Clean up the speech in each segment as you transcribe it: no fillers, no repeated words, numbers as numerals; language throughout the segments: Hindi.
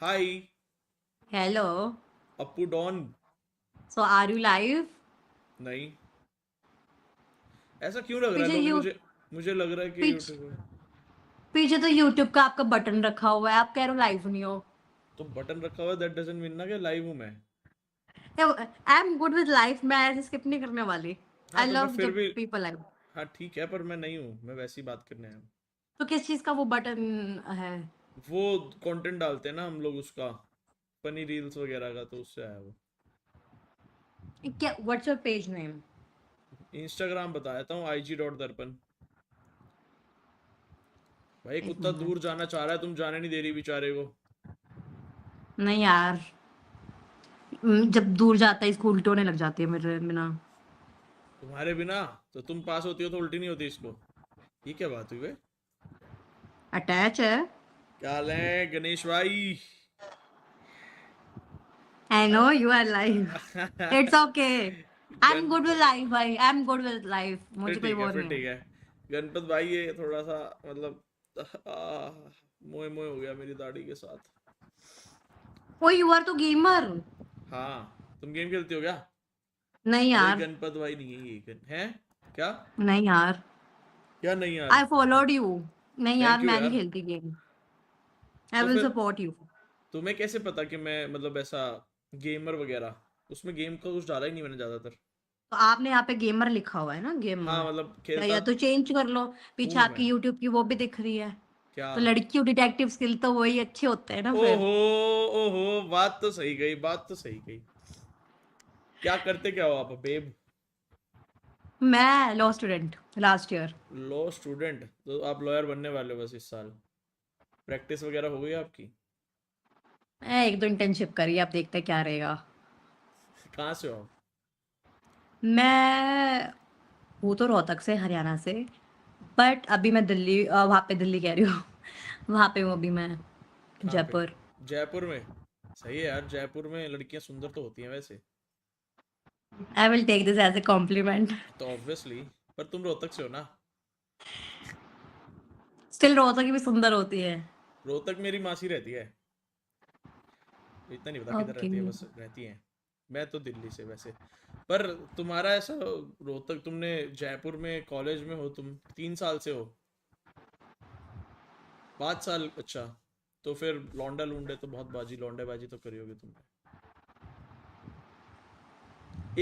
Hi. Hello. Appu don. So are you live? नहीं, ऐसा क्यों लग रहा है? पीछे लोग यू मुझे मुझे लग रहा है कि पीछ, यूट्यूब। पीछे तो YouTube का आपका बटन रखा हुआ है, आप कह रहे हो लाइव नहीं हो। तो बटन रखा हुआ है, दैट डजंट मीन ना कि लाइव हूं मैं। आई एम गुड विद लाइफ, मैं ऐसे स्किप नहीं करने वाली। हाँ आई तो मैं लव फिर जब भी। People live. हाँ ठीक है, पर मैं नहीं हूँ, मैं वैसी बात करने आया हूँ। तो किस चीज का वो बटन है? वो कंटेंट डालते हैं ना हम लोग उसका, फनी रील्स वगैरह का, तो उससे आया वो। क्या, what's your page name? Instagram बता देता हूँ, IG.दर्पण। भाई एक कुत्ता दूर मिनट। जाना चाह रहा है, तुम जाने नहीं दे रही बेचारे को। नहीं यार, जब दूर जाता है इसको उल्टी होने लग जाती है मेरे बिना। तुम्हारे बिना? तो तुम पास होती हो तो उल्टी नहीं होती इसको। ये क्या बात हुई बे? अटैच है। क्या हाल है गणेश भाई? I know you are live. It's okay. I am good with Ganpat. Life भाई, I am good with life, फिर मुझे कोई ठीक है, वो फिर नहीं है। ठीक है। गणपत भाई ये थोड़ा सा मतलब मोए मोए हो गया मेरी दाढ़ी के साथ। ओ यू आर तो गेमर। हाँ, तुम गेम खेलती हो क्या? नहीं अरे यार। गणपत भाई नहीं है, ये है क्या? नहीं यार। क्या नहीं यार? I followed you. नहीं यार, थैंक यू मैं नहीं यार। खेलती गेम। आई तो विल फिर सपोर्ट यू। तुम्हें कैसे पता कि मैं मतलब ऐसा गेमर वगैरह? उसमें गेम का कुछ डाला ही नहीं मैंने ज्यादातर। तो आपने यहाँ पे गेमर लिखा हुआ है ना, हाँ गेमर। मतलब या खेलता तो चेंज कर लो। पीछे हूँ मैं। आपकी यूट्यूब की वो भी दिख रही है। क्या? तो लड़कियों डिटेक्टिव स्किल तो वही अच्छे होते हैं ना फिर। ओहो। ओहो, बात तो सही गई, बात तो सही गई। क्या करते क्या हो आप बेब? मैं law student last year. Law student? तो आप लॉयर बनने वाले हो बस इस साल? प्रैक्टिस वगैरह हो गई आपकी? एक दो इंटर्नशिप करी, आप देखते हैं क्या रहेगा। कहाँ से हो आप? मैं हूँ तो रोहतक से, हरियाणा से। बट अभी मैं दिल्ली, वहाँ पे दिल्ली कह रही हूँ। वहाँ पे हूँ अभी मैं। कहाँ पे? जयपुर। जयपुर में? सही है यार, जयपुर में लड़कियां सुंदर तो होती हैं वैसे। I will take this as a compliment. तो ऑब्वियसली। पर तुम रोहतक से हो ना? स्टिल रोहतक की भी सुंदर होती है। रोहतक मेरी मासी रहती है। इतना नहीं पता किधर ओके। रहती है, बस रहती है। मैं तो दिल्ली से वैसे। पर तुम्हारा ऐसा रोहतक, तुमने जयपुर में कॉलेज में हो तुम 3 साल से हो? 5 साल? अच्छा। तो फिर लौंडा लूंडे तो बहुत बाजी, लौंडे बाजी तो करी होगी तुमने।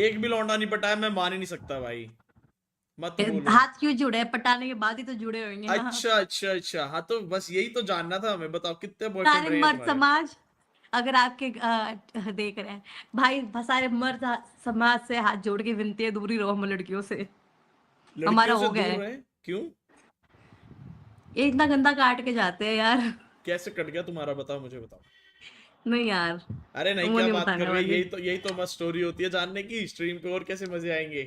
एक भी लौंडा नहीं पटाया, मैं मान ही नहीं सकता भाई। मत बोलो। हाथ क्यों जुड़े हैं? पटाने के बाद ही तो जुड़े होंगे ना। अच्छा अच्छा अच्छा, हाँ तो बस यही तो जानना था हमें। बताओ कितने बॉयफ्रेंड सारे रहे हैं मर्द तुम्हारे? समाज अगर आपके देख रहे हैं भाई, सारे मर्द समाज से हाथ जोड़ के विनती है, दूरी रहो हम लड़कियों से। हमारा लड़कियों से हो गया दूर है। रहे? क्यों? ये इतना गंदा काट के जाते हैं यार। कैसे कट गया तुम्हारा, बताओ, मुझे बताओ। नहीं यार, अरे नहीं, वो क्या नहीं बात कर बताने रही है? वाली। यही तो मस्त स्टोरी होती है जानने की, स्ट्रीम पे और कैसे मजे आएंगे।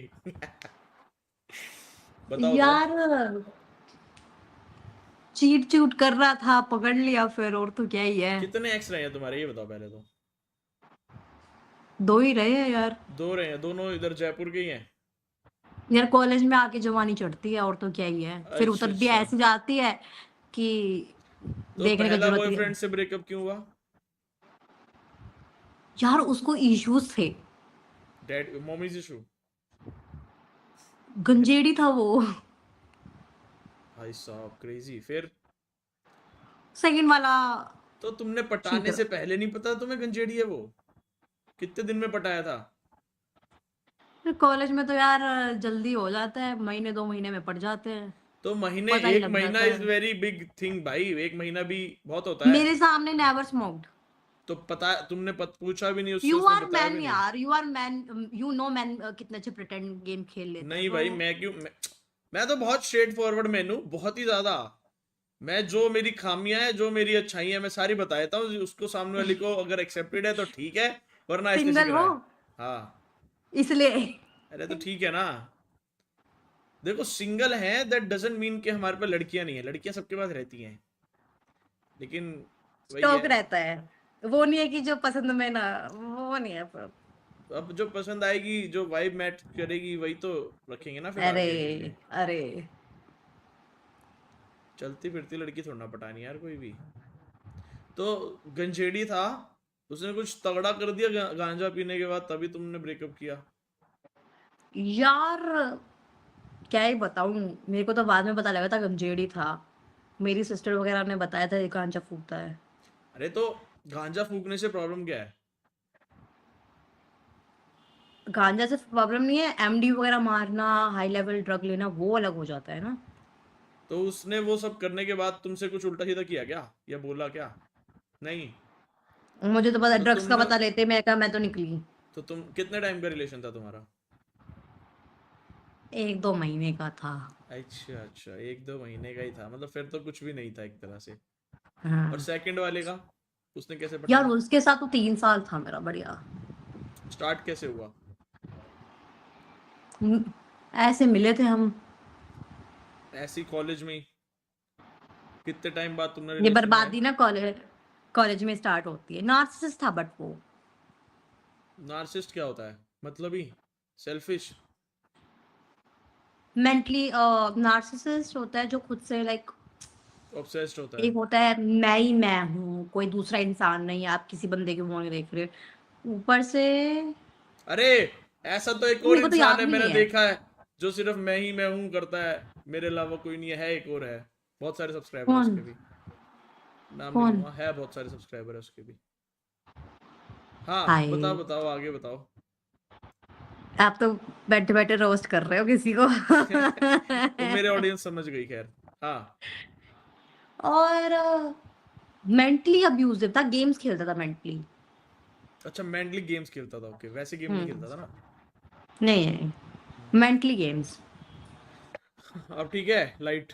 बताओ बताओ। यार, चीट चूट कर रहा था, पकड़ लिया फिर, और तो क्या ही है। कितने एक्स रहे हैं तुम्हारे, ये बताओ पहले तो। दो ही रहे हैं यार। दो रहे हैं? दोनों इधर जयपुर के ही हैं? यार कॉलेज में आके जवानी चढ़ती है, और तो क्या ही है, फिर अच्छा उतर भी अच्छा। ऐसी जाती है कि तो देखने का पहला जरूरत ही है। बॉयफ्रेंड से ब्रेकअप क्यों हुआ? यार उसको इश्यूज थे। Dad mommies issue? गंजेड़ी था वो। भाई साहब क्रेजी। फिर? सेकंड वाला तो तुमने पटाने चीटर। से पहले नहीं पता तुम्हें गंजेड़ी है वो? कितने दिन में पटाया था? कॉलेज में तो यार जल्दी हो जाता है, महीने 2 महीने में पड़ जाते हैं। तो महीने, पता ही एक लग महीना जाता इज है। वेरी बिग थिंग भाई, एक महीना भी बहुत होता है। मेरे सामने नेवर स्मोक्ड। तो पता, तुमने पूछा भी नहीं उससे, यू उसने आर बताया मैन भी नहीं? यार, you are man, you know man कितने अच्छे प्रिटेंड गेम खेल लेते हैं नहीं तो। भाई, मैं क्यों मैं तो बहुत स्ट्रेट फॉरवर्ड मैन हूँ, बहुत ही ज्यादा। मैं जो मेरी खामियां हैं, जो मेरी अच्छाइयां, मैं सारी बता देता हूँ उसको, सामने वाले को अगर एक्सेप्टेड है तो ठीक है, वरना ऐसे सीख सिंगल रहा हो है। हाँ। इसलिए। अरे तो ठीक है ना। देखो, सिंगल है दैट डजंट मीन कि हमारे पास लड़कियां नहीं है, लड़कियां सबके पास रहती हैं। लेकिन वही स्टॉक है। रहता है। वो नहीं है कि जो पसंद में ना, वो नहीं है पर। अब जो पसंद आएगी, जो वाइब मैच करेगी, वही तो रखेंगे ना फिर अरे, आगे। अरे। चलती फिरती लड़की थोड़ा ना पटानी यार कोई भी। तो गंजेड़ी था, उसने कुछ तगड़ा कर दिया गांजा पीने के बाद, तभी तुमने ब्रेकअप किया? यार क्या ही बताऊं, मेरे को तो बाद में पता लगा था गंजेड़ी था। मेरी सिस्टर वगैरह ने बताया था ये गांजा फूकता है। अरे तो गांजा फूकने से प्रॉब्लम क्या है? गांजा से प्रॉब्लम नहीं है, एमडी वगैरह मारना, हाई लेवल ड्रग लेना वो अलग हो जाता है ना। तो उसने वो सब करने के बाद तुमसे कुछ उल्टा सीधा किया क्या, या बोला क्या? नहीं? मुझे तो पता, तो ड्रग्स का तुमने, पता लेते मैं कहा मैं तो निकली। तो तुम कितने टाइम का रिलेशन था तुम्हारा? 1-2 महीने का था। अच्छा अच्छा, 1-2 महीने का ही था, मतलब फिर तो कुछ भी नहीं था एक तरह से। और हाँ। सेकंड वाले का, उसने कैसे यार पटाया? उसके साथ तो 3 साल था मेरा बढ़िया। स्टार्ट कैसे हुआ? हम्म, ऐसे मिले थे हम। ऐसी कॉलेज में ही? कितने टाइम बाद तुमने ये रिलेशन में आए? बर्बादी ना कॉलेज कॉलेज में स्टार्ट होती है, नार्सिसिस्ट था बट वो। नार्सिस्ट क्या होता है, मतलब ही सेल्फिश? मेंटली नार्सिसिस्ट होता है जो खुद से लाइक, ऑब्सेस्ड होता एक है? होता है मैं ही मैं हूँ, कोई दूसरा इंसान नहीं, आप किसी बंदे के मुंह नहीं देख रहे ऊपर से। अरे ऐसा तो एक और मेरे को तो इंसान याद है, भी मैंने नहीं है देखा है, जो सिर्फ मैं ही मैं हूं करता है, मेरे अलावा कोई नहीं है, एक और है, बहुत सारे सब्सक्राइबर है कौन। उसके भी। नाम नहीं कौन। लूंगा, है बहुत सारे सब्सक्राइबर है उसके भी। हाँ हाय, बताओ बताओ, आगे बताओ। आप तो बैठे बैठे रोस्ट कर रहे हो किसी को। वो मेरे ऑडियंस समझ गई, खैर। हाँ। और मेंटली अब्यूजिव था, गेम्स खेलता था मेंटली। अच्छा, मेंटली गेम्स खेलता था, ओके, वैसे गेम नहीं हम्म। खेलता था ना? नहीं नहीं, मेंटली गेम्स। अब ठीक है, लाइट?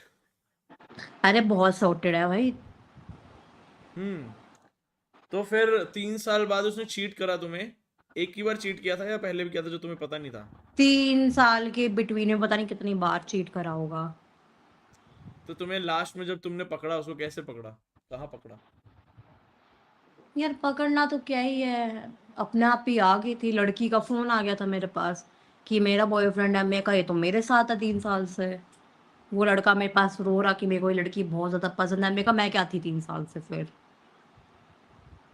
अरे बहुत सॉर्टेड है भाई। हम्म। तो फिर 3 साल बाद उसने चीट करा तुम्हें, एक ही बार चीट किया था या पहले भी किया था जो तुम्हें पता नहीं था? 3 साल के बिटवीन में पता नहीं कितनी बार चीट करा होगा। तो तुम्हें लास्ट में जब तुमने पकड़ा उसको, कैसे पकड़ा, कहाँ पकड़ा? यार पकड़ना तो क्या ही है, अपने आप ही आ गई थी, लड़की का फोन आ गया था मेरे पास कि मेरा बॉयफ्रेंड है। मैं कहा ये तो मेरे साथ है 3 साल से। वो लड़का मेरे पास रो रहा कि मेरे को ये लड़की बहुत ज्यादा पसंद है। मैं कहा मैं क्या थी 3 साल से फिर।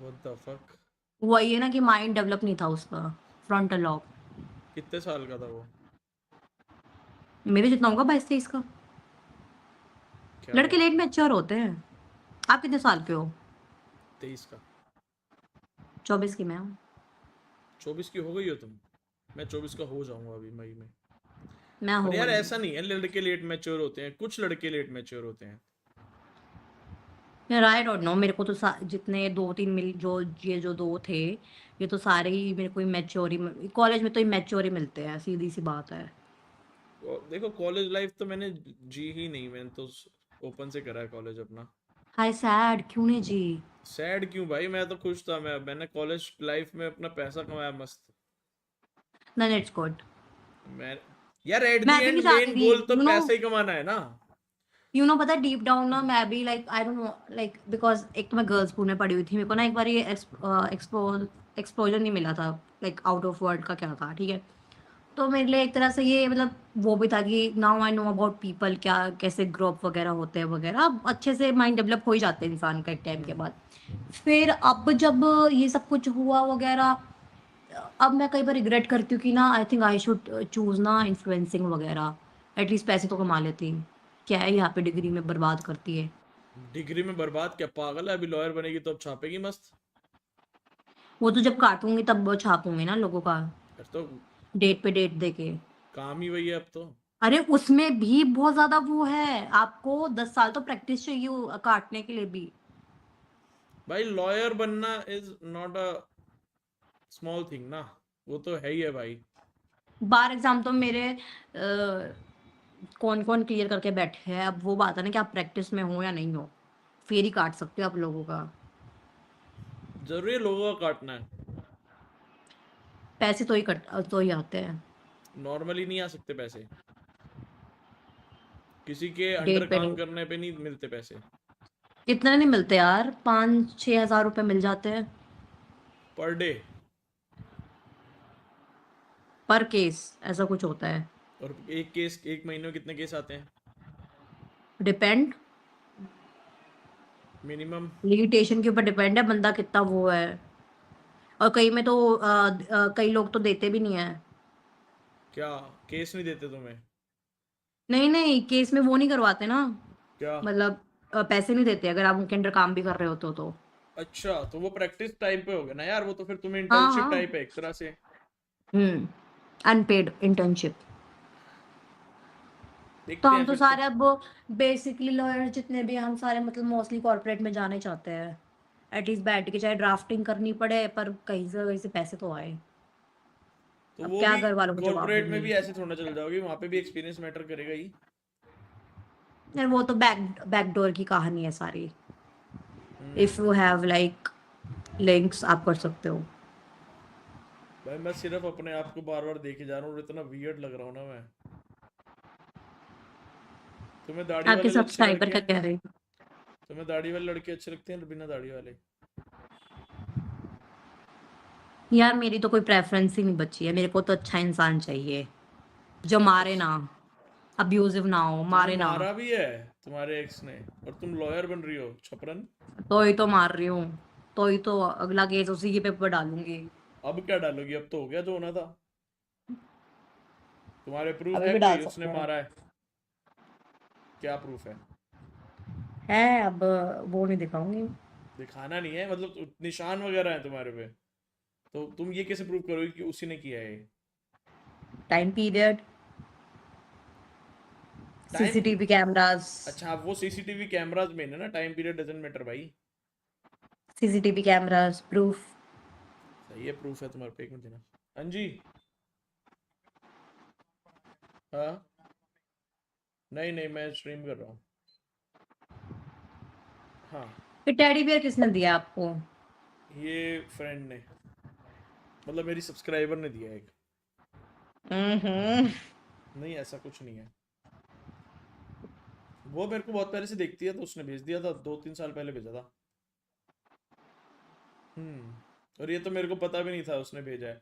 What the fuck? वही है ना कि माइंड डेवलप नहीं था उसका, फ्रंटल लॉब। कितने साल का था वो? मेरे जितना होगा 22-23 का। क्या लड़के बात लेट है। मैच्योर होते हैं। आप कितने साल के हो? 23 का? 24 की मैं हूँ। 24 की हो गई हो तुम? मैं 24 का हो जाऊंगा अभी मई में। मैं पर हो यार गई हूँ। ऐसा नहीं है, लड़के लेट मैच्योर होते हैं, कुछ लड़के लेट मैच्योर होते हैं। यार आई डोंट नो, मेरे को तो जितने 2-3 मिल जो ये जो दो थे, ये तो सारे ही मेरे को इमेच्योर ही, कॉलेज में तो इमेच्योर ही मिलते हैं, सीधी सी बात है। देखो कॉलेज लाइफ तो मैंने जी ही नहीं, मैंने तो ओपन से करा है कॉलेज अपना। हाय सैड क्यों नहीं जी। सैड क्यों भाई, मैं तो खुश था, मैंने कॉलेज लाइफ में अपना पैसा कमाया मस्त। Then it's good. मैं, यार एट द मैं भी एंड नहीं चाहती मेन थी, गोल तो यू नो। पैसा ही कमाना है ना। पता है डीप डाउन ना मैं भी like I don't know, like because एक तो मैं गर्ल्स स्कूल में पढ़ी हुई थी, मेरे को ना एक बार ये एक्सपोजर नहीं मिला था, लाइक आउट ऑफ वर्ल्ड का क्या था, ठीक है। तो मेरे लिए एक तरह से ये मतलब वो भी था कि now I know about people, क्या कैसे ग्रोअप वगैरह होते हैं वगैरह, अब अच्छे से माइंड डेवलप हो ही जाते हैं इंसान का एक टाइम के बाद। फिर अब जब ये सब कुछ हुआ वगैरह, अब मैं कई बार रिग्रेट करती हूँ कि ना I think I should choose ना इन्फ्लुएंसिंग वगैरह, एटलीस्ट पैसे तो कमा लेती। क्या है यहाँ पे डिग्री में बर्बाद करती है। डिग्री में बर्बाद क्या, पागल है, अभी लॉयर बनेगी तो अब छापेगी मस्त। वो तो जब काटूंगी तब वो छापूंगी ना लोगों का, फिर तो डेट पे डेट देके। काम ही वही है अब तो। अरे उसमें भी बहुत ज्यादा वो है, आपको 10 साल तो प्रैक्टिस चाहिए काटने के लिए भी। भाई लॉयर बनना is not a small thing ना, वो तो है ही है भाई। बार एग्जाम तो मेरे कौन कौन क्लियर करके बैठे हैं, अब वो बात है ना कि आप प्रैक्टिस में हो या नहीं हो, फिर ही काट सकते हो आप लोगों का। जरूरी है लोगों का काटना है? पैसे तो ही आते हैं। नॉर्मली नहीं आ सकते पैसे, किसी के अंडर डेट पे काम डेट करने पे नहीं मिलते पैसे। इतने नहीं मिलते यार, 5-6 हज़ार रुपए मिल जाते हैं पर डे? पर केस, ऐसा कुछ होता है। और एक केस, एक महीने में कितने केस आते हैं? डिपेंड। मिनिमम? लिमिटेशन के ऊपर डिपेंड है बंदा कितना वो है। और कई में तो कई लोग तो देते भी नहीं है। क्या केस नहीं देते तुम्हें? नहीं नहीं, केस में वो नहीं करवाते ना, क्या? मतलब पैसे नहीं देते अगर आप उनके अंडर काम भी कर रहे होते हो तो। अच्छा, तो वो प्रैक्टिस टाइप पे हो गया ना यार, वो तो फिर तुम्हें हाँ इंटर्नशिप हाँ। टाइप है एक तरह से। Unpaid internship. तो देखते हम हैं तो फिर तो। सारे अब बेसिकली लॉयर जितने भी हैं, हम सारे मतलब मोस्टली कॉर्पोरेट में जाना ही चाहते हैं। एटलीस्ट बैठ के चाहे ड्राफ्टिंग करनी पड़े पर कहीं से पैसे तो आए। तो अब वो क्या भी घर वालों को जवाब कॉर्पोरेट में दूंगी। भी ऐसे थोड़ा चल जाओगी, वहां पे भी एक्सपीरियंस मैटर करेगा ही। यार वो तो बैकडोर की कहानी है सारी। If hmm. You have like links आप कर सकते हो। भाई मैं सिर्फ अपने आप को बार बार देखे जा रहा हूँ और इतना वियर्ड लग रहा हूँ ना मैं। तुम्हें दाढ़ी आपके वाले अच्छे सब्सक्राइबर लड़के क्या हैं? कह रहे हैं? तुम्हें दाढ़ी वाले लड़के अच्छे लगते हैं बिना दाढ़ी वाले? यार मेरी तो कोई प्रेफरेंस ही नहीं बची है, मेरे को तो अच्छा इंसान चाहिए जो मारे बस। ना, अब्यूजिव ना हो, तुम्हें मारे ना। मारा भी है तुम्हारे एक्स ने, और तुम लॉयर बन रही हो छपरन। तो ही तो मार रही हूँ, तो ही तो अगला केस उसी के पेपर डालूंगी। अब क्या डालोगी? अब तो हो गया जो होना था। तुम्हारे प्रूफ अभी है भी डाल कोई उसने सकते हैं। मारा है? क्या प्रूफ है? है अब, वो नहीं दिखाऊंगी। दिखाना नहीं है, मतलब निशान वगैरह है तुम्हारे पे? तो तुम ये कैसे प्रूव करोगे कि उसी ने किया है ये? Time period, time? CCTV cameras. अच्छा, वो सीसीटीवी कैमराज में है ना, टाइम पीरियड डजंट मैटर भाई। CCTV cameras proof. सही है, प्रूफ है तुम्हारे पे, एक मिनट देना। हाँ जी। हाँ। नहीं नहीं, मैं स्ट्रीम कर रहा हूँ। हाँ। फिर टेडी बियर किसने दिया आपको? ये फ्रेंड ने, मतलब मेरी सब्सक्राइबर ने दिया एक। हम्म। नहीं ऐसा कुछ नहीं है। वो मेरे को बहुत पहले से देखती है तो उसने भेज दिया था, 2-3 साल पहले भेजा था। और ये तो मेरे को पता भी नहीं था उसने भेजा है।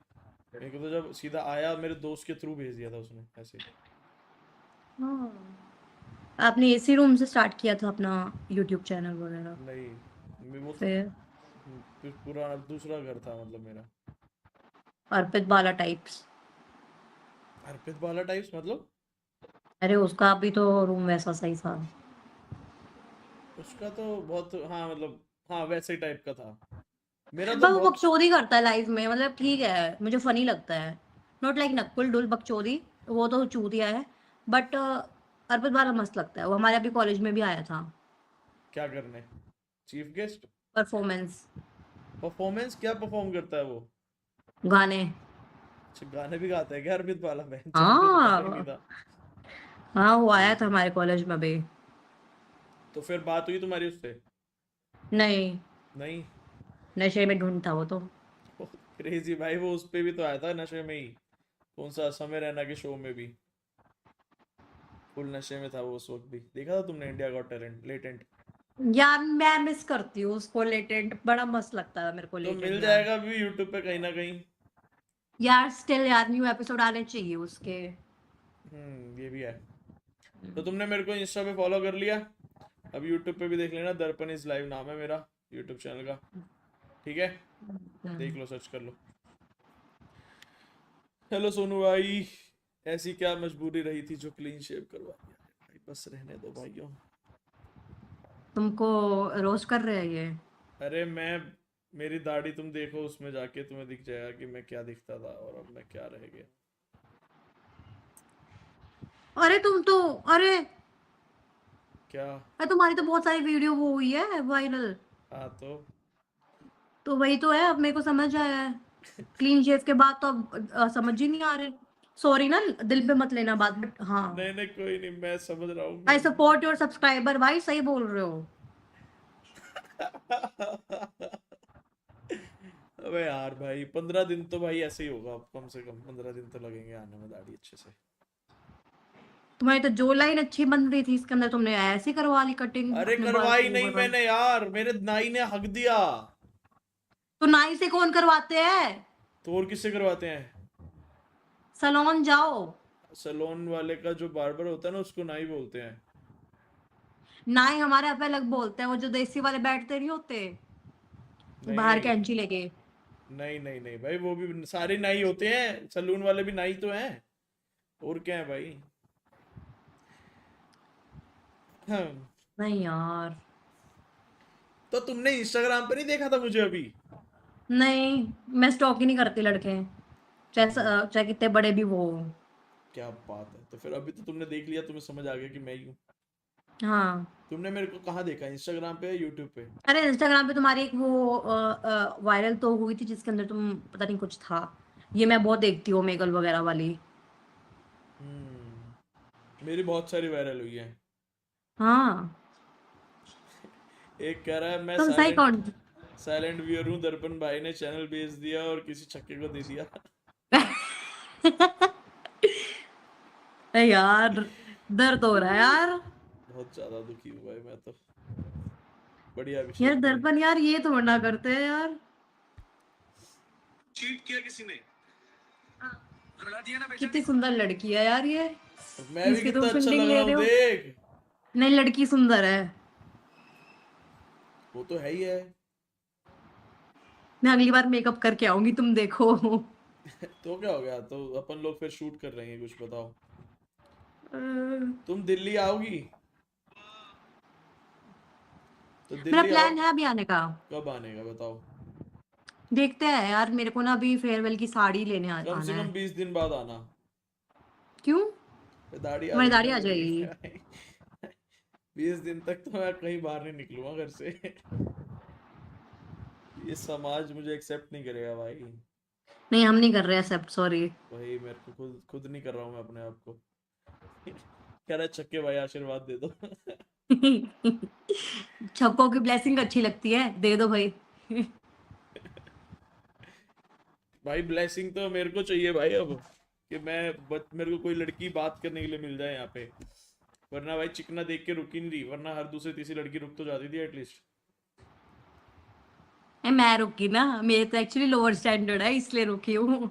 मेरे को तो जब सीधा आया मेरे दोस्त के थ्रू भेज दिया था उसने ऐसे। हाँ, आपने एसी रूम से स्टार्ट किया था अपना यूट्यूब चैनल वगैरह? नहीं, वो तो फिर पूरा दूसरा घर था मतलब मेरा। अर्पित बाला टाइप्स? अर्पित वाला टाइप्स मतलब? अरे उसका भी तो रूम वैसा सही था। उसका तो बहुत, हाँ मतलब, हाँ वैसे टाइप का था। मेरा तो पर वो बहुत। बकचोदी करता है लाइव में, मतलब ठीक है मुझे फनी लगता है। नॉट लाइक नकुल डुल बकचोदी, वो तो चूतिया है। बट अर्पित बाला मस्त लगता है, वो हमारे अभी कॉलेज में भी आया था। क्या करने? Chief guest? परफॉर्मेंस। परफॉर्मेंस? क्या परफॉर्म करता है वो? गाने। अच्छा, गाने भी गाता है क्या अर्पित वाला? बहन चोद, मेरे को तो पता ही नहीं हाँ था। हाँ, वो आया था क्रेजी। हमारे कॉलेज में अभी। तो फिर बात हुई तुम्हारी उससे? नहीं, नहीं? नशे में ढूंढ था वो तो। क्रेजी भाई, वो उस पे भी तो आया था नशे में ही। कौन सा, समय रैना के शो में भी फुल नशे में था वो उस वक्त भी। देखा था तुमने इंडिया गॉट टैलेंट लेटेंट? यार मैं मिस करती हूँ उसको, लेटेंट बड़ा मस्त लगता है मेरे को तो लेटेंट मिल यार। जाएगा अभी यूट्यूब पे कहीं ना कहीं। यार स्टिल यार न्यू एपिसोड आने चाहिए उसके। ये भी है। तो तुमने मेरे को इंस्टा पे फॉलो कर लिया? अब यूट्यूब पे भी देख लेना, दर्पण इज लाइव नाम है मेरा यूट्यूब चैनल का। ठीक है, हम्म। देख लो, सर्च कर लो। हेलो सोनू भाई। ऐसी क्या मजबूरी रही थी जो क्लीन शेव करवा दिया? भाई बस रहने दो भाइयों। तुमको रोस्ट कर रहे हैं ये? अरे मैं, मेरी दाढ़ी तुम देखो, उसमें जाके तुम्हें दिख जाएगा कि मैं क्या दिखता था और अब मैं क्या रह गया। अरे तुम तो, अरे क्या? अरे तुम्हारी तो बहुत सारी वीडियो वो हुई है वायरल। हाँ तो। तो वही तो है, अब मेरे को समझ आया है। क्लीन शेव के बाद तो अब समझ ही नहीं आ रहे। सॉरी ना, दिल पे मत लेना बात, बट हाँ। नहीं नहीं, कोई नहीं, मैं समझ रहा हूँ आई मैं। सपोर्ट योर सब्सक्राइबर भाई, सही बोल रहे हो। अबे यार भाई, 15 दिन तो भाई ऐसे ही होगा, अब कम से कम 15 दिन तो लगेंगे आने में दाढ़ी अच्छे से। तुम्हारी तो जो लाइन अच्छी बन रही थी इसके अंदर, तुमने ऐसे करवा ली कटिंग अरे अपने बाल करवाई को नहीं ओवरऑल। मैंने यार, मेरे नाई ने हक दिया। तो नाई से कौन करवाते हैं? तो और किससे करवाते हैं? सलोन जाओ। सलोन वाले का जो बार्बर होता है ना, उसको नाई बोलते हैं। ना ही हमारे यहाँ पे अलग बोलते हैं, वो जो देसी वाले बैठते नहीं होते बाहर नहीं कैंची लेके। नहीं नहीं नहीं भाई, वो भी सारे नाई होते हैं, सलून वाले भी नाई तो हैं, और क्या है भाई। हाँ। नहीं यार। तो तुमने इंस्टाग्राम पे नहीं देखा था मुझे अभी? नहीं, मैं स्टॉक ही नहीं करती लड़के, चाहे हम्म, चाहे कितने बड़े भी वो हों। क्या बात है, तो फिर अभी तो तुमने देख लिया, तुम्हें समझ आ गया कि मैं ही हूँ। हाँ। तुमने मेरे को कहाँ देखा, इंस्टाग्राम पे या यूट्यूब पे? अरे इंस्टाग्राम पे तुम्हारी एक वो वायरल तो हुई थी जिसके अंदर तुम, पता नहीं कुछ था। ये मैं बहुत देखती हूँ मेगल वगैरह वाली। मेरी बहुत सारी वायरल हुई है। हाँ। एक कह रहा है मैं तुम सही साइलेंट कौन। साइलेंट व्यूअर हूँ, दर्पण भाई ने चैनल बेच दिया और किसी छक्के को दे दिया। अरे यार, दर्द हो रहा है यार। बहुत ज्यादा दुखी हूँ भाई मैं तो। बढ़िया यार अभिषेक भाई। दर्पण यार, ये तो मना करते हैं यार। चीट किया किसी ने, रुला दिया ना कितनी बेचारी को। सुंदर लड़की है यार ये। मैं भी इसकी तुम कितना अच्छा फील्डिंग लग रहा ले हूँ रहे हो। देख। नहीं, लड़की सुंदर है। वो तो है ही है। मैं अगली बार मेकअप करके आऊंगी, तुम देखो। तो क्या हो गया, तो अपन लोग फिर शूट कर रहे हैं, कुछ बताओ। अ, तुम दिल्ली आओगी? तो मेरा दिल्ली आओ। प्लान है अभी आने का। कब आने का बताओ? देखते हैं यार, मेरे को ना अभी फेयरवेल की साड़ी लेने कम से आना कम है। 20 दिन बाद आना। क्यों? फिर दाढ़ी आ तुम्हारी जाएगी दाढ़ी ना आ मेरी। जाएगी। 20 दिन तक तो मैं कहीं बाहर नहीं निकलूंगा घर से। ये समाज मुझे एक्सेप्ट नहीं करेगा भाई। नहीं, हम नहीं कर रहे एक्सेप्ट, सॉरी। भाई मेरे को खुद खुद नहीं कर रहा हूँ मैं अपने आप को। कह रहा छक्के भाई आशीर्वाद दे दो। छक्कों की ब्लेसिंग अच्छी लगती है, दे दो भाई। भाई ब्लेसिंग तो मेरे को चाहिए भाई अब, कि मेरे को कोई लड़की बात करने के लिए मिल जाए यहाँ पे। वरना भाई चिकना देख के रुक ही नहीं रही, वरना हर दूसरी तीसरी लड़की रुक तो जाती थी एटलीस्ट। मैं रुकी ना, मेरे तो एक्चुअली लोअर स्टैंडर्ड है इसलिए रुकी हूँ।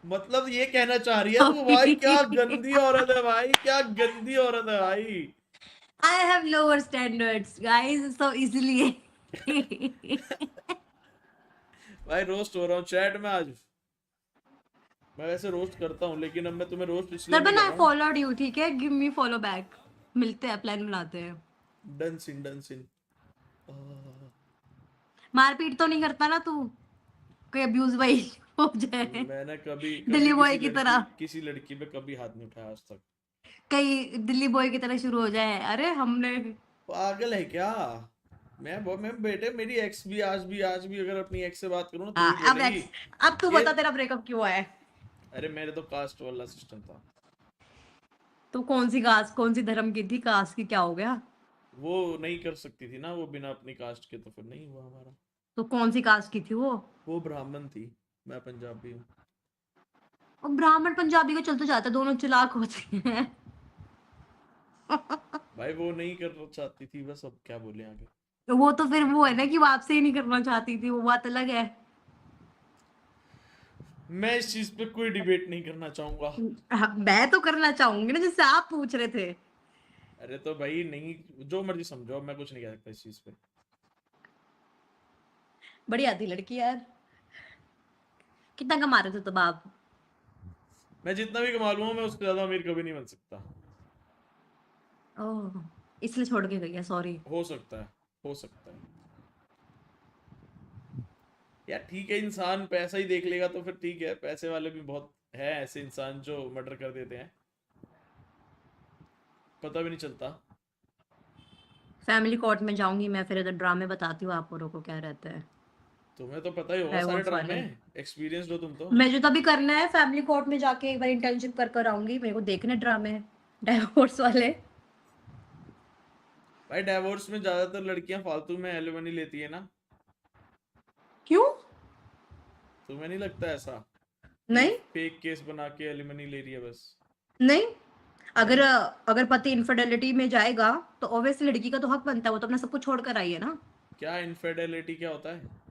मतलब ये कहना चाह रही है तू? भाई क्या गंदी औरत है भाई, क्या गंदी औरत है भाई। I have lower standards guys, तो इसलिए। भाई रोस्ट हो रहा हूँ चैट में आज। मैं वैसे रोस्ट करता हूँ, लेकिन अब मैं तुम्हें रोस्ट इसलिए नहीं दर्पण, कर आई रहा हूँ। फॉलोड यू, ठीक है, गिव मी फॉलो बैक। मिलते हैं, प्लान बनाते हैं। डन सिन डन सिन। मारपीट तो नहीं करता ना तू? कोई अब्यूज भाई हो जाए, मैंने कभी कभी दिल्ली बॉय की तरह। किसी लड़की पे कभी हाथ नहीं उठाया आज तक। कहीं दिल्ली बॉय की तरह शुरू हो जाए, अरे हमने। पागल है क्या? मैं बेटे, मेरी एक्स भी आज भी अगर अपनी एक्स से बात करूँ ना तो हाँ, भी अब बोलेगी एक्स। अब तू ये। बता, तेरा ब्रेकअप क्यों है? अरे मेरे तो कास्ट वाला सिस्टम था। तो कौन सी कास्ट, कौन सी धर्म की थी, कास्ट की क्या हो गया? वो नहीं कर सकती थी ना वो बिना अपनी कास्ट के, तो फिर नहीं हुआ हमारा। तो कौन सी कास्ट की थी वो? वो ब्राह्मण थी, मैं पंजाबी हूँ। और ब्राह्मण पंजाबी को चलते जाते, दोनों चालाक होते हैं। भाई वो नहीं करना चाहती थी बस, अब क्या बोले आगे। तो वो तो फिर वो है ना कि वो आपसे ही नहीं करना चाहती थी, वो बात अलग है। मैं इस चीज पे कोई डिबेट नहीं करना चाहूंगा। हाँ, मैं तो करना चाहूंगी ना, जिससे आप पूछ रहे थे। अरे तो भाई नहीं, जो मर्जी समझो, मैं कुछ नहीं कह सकता इस चीज पे। बढ़िया थी लड़की यार। कितना कमा रहे थे तब आप? मैं जितना भी कमा लूंगा, मैं उससे ज्यादा अमीर कभी नहीं बन सकता। ओह, इसलिए छोड़ के गई है, सॉरी। हो सकता है, हो सकता है। यार ठीक है, इंसान पैसा ही देख लेगा तो फिर ठीक है, पैसे वाले भी बहुत है ऐसे इंसान जो मर्डर कर देते हैं, पता भी नहीं चलता। फैमिली कोर्ट में जाऊंगी मैं, फिर इधर ड्रामे बताती हूँ आप औरों को क्या रहता है। तुम्हें तो पता ही होगा सारे डाइवोर्स ड्रामे, वाले। एक्सपीरियंस हो तुम तो। मुझे तो अभी करना है, फैमिली कोर्ट में जाके एक बार इंटर्नशिप कर कर आऊंगी, मेरे को देखने ड्रामे डाइवोर्स वाले। भाई डाइवोर्स में ज्यादातर लड़कियां फालतू में एलिमनी लेती है ना। क्यों? तुम्हें नहीं लगता ऐसा कि नहीं। फेक केस बना के एलिमनी ले रही है बस? नहीं, अगर नहीं। अगर पति इनफिडेलिटी में जाएगा तो ऑब्वियसली लड़की का तो हक बनता है, वो तो अपना सब कुछ छोड़ कर आई है ना। क्या इनफेडेलिटी क्या होता है?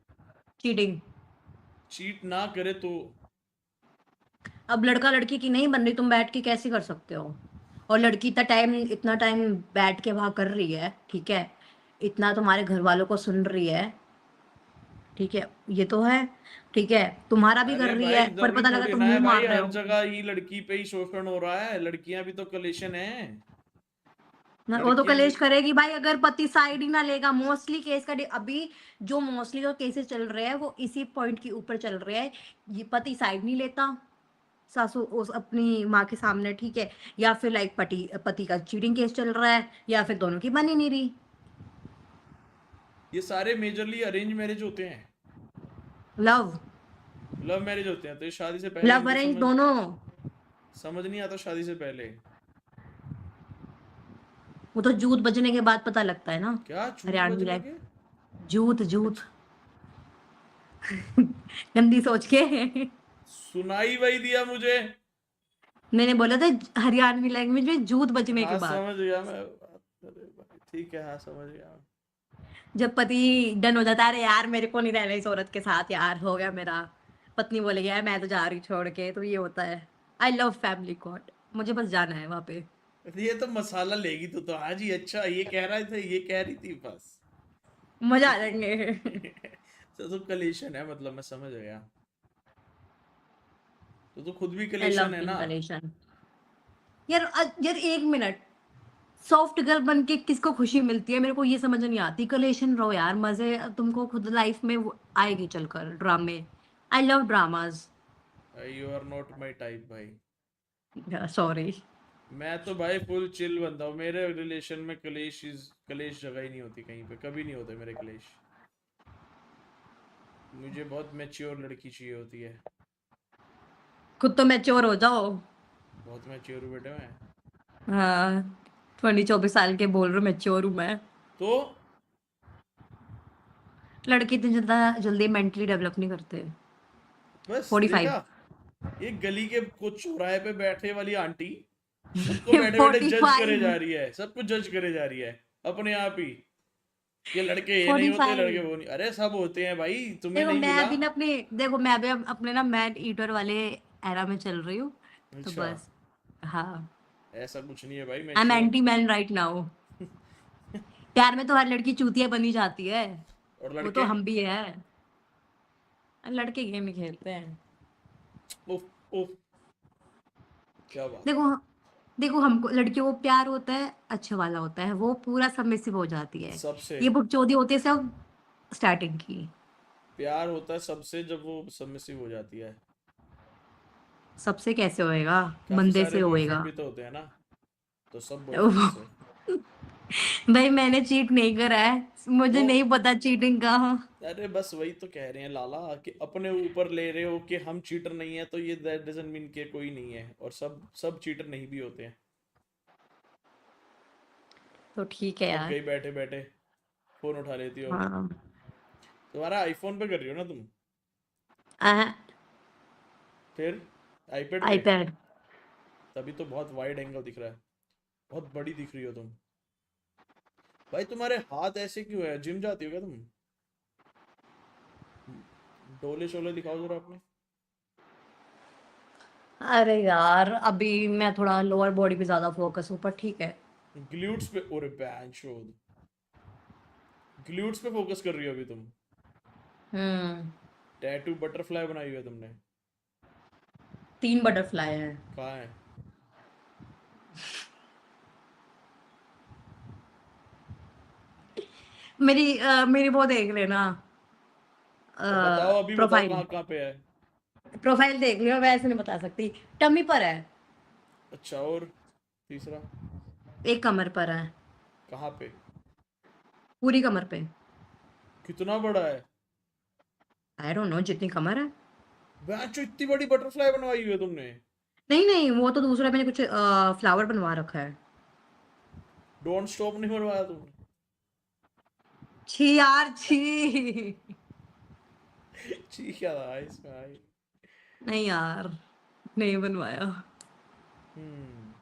चीटिंग। चीट ना करे तो? अब लड़का लड़की की नहीं बन रही, तुम बैठ के कैसे कर सकते हो? और लड़की इतना टाइम बैठ के वहां कर रही है, ठीक है, इतना तुम्हारे घर वालों को सुन रही है, ठीक है, ये तो है, ठीक है, तुम्हारा भी कर अरे रही भाई है, पर जरूरी पता लगा थोड़ी तुम ना है मुंह भाई मार रहे हर हो। जगह ही लड़की पे ही शोषण हो रहा है, लड़कियां भी तो कलेशन है। वो तो लड़कियां भी। कलेश करेगी भाई, अगर पति साइड ही ना लेगा। मोस्टली केस का अभी जो मोस्टली जो केसेस चल रहे हैं वो इसी पॉइंट के ऊपर चल रहे हैं। ये पति साइड नहीं लेता, सासू उस अपनी माँ के सामने, ठीक है, या फिर लाइक पति पति का चीटिंग केस चल रहा है, या फिर दोनों की बन ही नहीं रही। ये सारे मेजरली अरेंज मैरिज होते हैं, लव, लव मैरिज होते हैं, तो ये शादी से पहले लव इनको अरेंज समझ दोनों। समझ नहीं आता शादी से पहले। वो तो जूत बजने के बाद पता लगता है ना। क्या चूत हरियाणवी बजने लाइक, के? जूत जूत अच्छा, गंदी सोच के सुनाई वही दिया मुझे। मैंने बोला था हरियाणवी लैंग्वेज में जूत बजने के हाँ बाद। समझ गया मैं। अरे भाई ठीक है, हाँ समझ गया। जब पति डन हो जाता है, अरे यार मेरे को नहीं रहना इस औरत के साथ, यार हो गया मेरा, पत्नी बोलेगी यार मैं तो जा रही हूँ छोड़ के, तो ये होता है। आई लव फैमिली कोर्ट, मुझे बस जाना है वहां पे। ये तो मसाला लेगी तू तो, हाँ जी अच्छा ये कह रहा था, ये कह रही थी बस। मजा आ जाएंगे तो कलेशन है मतलब, मैं समझ गया। तो खुद भी आई लव कलेशन है बीइंग ना। कलेशन। यार यार एक मिनट, सॉफ्ट गर्ल बन के किसको खुशी मिलती है, मेरे को ये समझ नहीं आती। कलेशन रहो यार, मजे तुमको खुद लाइफ में आएगी चलकर। ड्रामे, I love dramas. You are not my type भाई। सॉरी। मैं तो भाई फुल चिल बंदा हूँ, मेरे रिलेशन में कलेश जगह ही नहीं होती कहीं पे, कभी नहीं होते मेरे कलेश। मुझे बहुत मैच्योर लड़की चाहिए होती है। खुद तो मैच्योर हो जाओ। बहुत मैच्योर हूँ बेटे मैं। हाँ, 24 साल के बोल रहे हो मैच्योर हूँ मैं। तो लड़के इतनी ज्यादा जल्दी मेंटली डेवलप नहीं करते। बस 45। देखा, ये गली के कुछ चौराहे पे बैठे वाली आंटी सबको बैठे बैठे जज करे 45। जा रही है, सबको जज करे जा रही है अपने आप ही, कि लड़के ये नहीं होते, 45। लड़के वो नहीं, अरे सब होते हैं भाई, तुम्हें देखो नहीं मैं मिला। अभी ना अपने, देखो मैं अभी अपने ना मैन ईटर वाले एरा में चल रही हूँ, तो अच्छा, बस। हाँ, ऐसा कुछ नहीं है भाई, I am mature. Anti man right now. प्यार में तो हर लड़की चूतिया बनी जाती है, और वो तो लड़के? हम भी है। लड़के गेम ही खेलते हैं। उफ उफ, क्या बात है। देखो, देखो हमको लड़कियों को प्यार होता है अच्छा वाला होता है, वो पूरा सबमिसिव हो जाती है। सबसे ये बकचोदी होती है सब स्टार्टिंग की। प्यार होता है सबसे, जब वो सबमिसिव हो जाती है। सबसे कैसे होएगा, काफी बंदे सारे से बॉयफ्रेंड होएगा। भी तो होते हैं ना, तो सब बॉयफ्रेंड से। भाई मैंने चीट नहीं करा है, मुझे तो नहीं पता चीटिंग का। अरे बस वही तो कह रहे हैं लाला, कि अपने ऊपर ले रहे हो कि हम चीटर नहीं है, तो ये दैट डजंट मीन कि कोई नहीं है, और सब सब चीटर नहीं भी होते हैं। तो ठीक है थक यार। गई बैठे बैठे, फोन उठा लेती हो अब। हाँ। तुम्हारा आईफोन पे कर रही हो ना तुम? फिर आईपैड पे? आईपैड। तभी तो बहुत वाइड एंगल दिख रहा है, बहुत बड़ी दिख रही हो तुम। भाई तुम्हारे हाथ ऐसे क्यों है, जिम जाती हो क्या तुम? डोले शोले दिखाओ जरा अपने। अरे यार अभी मैं थोड़ा लोअर बॉडी पे ज्यादा फोकस हूँ, पर ठीक है। ग्लूट्स पे, ओरे बैन शोध, ग्लूट्स पे फोकस कर रही हो अभी तुम? हम्म। टैटू बटरफ्लाई बनाई हुई है तुमने? 3 बटरफ्लाई है। कहाँ है? मेरी वो देख लेना, तो बताओ, अभी बताओ प्रोफाइल। कहाँ कहाँ पे है। प्रोफाइल देख लियो, वैसे नहीं बता सकती। टमी पर है, अच्छा, और तीसरा? एक कमर पर है, कहाँ पे? पूरी कमर पे। कितना बड़ा है? आई डोंट नो, जितनी कमर है। जो इतनी बड़ी बटरफ्लाई बनवाई हुई है तुमने? नहीं नहीं, वो तो दूसरा मैंने कुछ फ्लावर बनवा रखा है। डोंट स्टॉप नहीं बनवाया तुमने? छी यार छी। ठीक है था इसमें आई। नहीं यार, नहीं बनवाया। हम्म।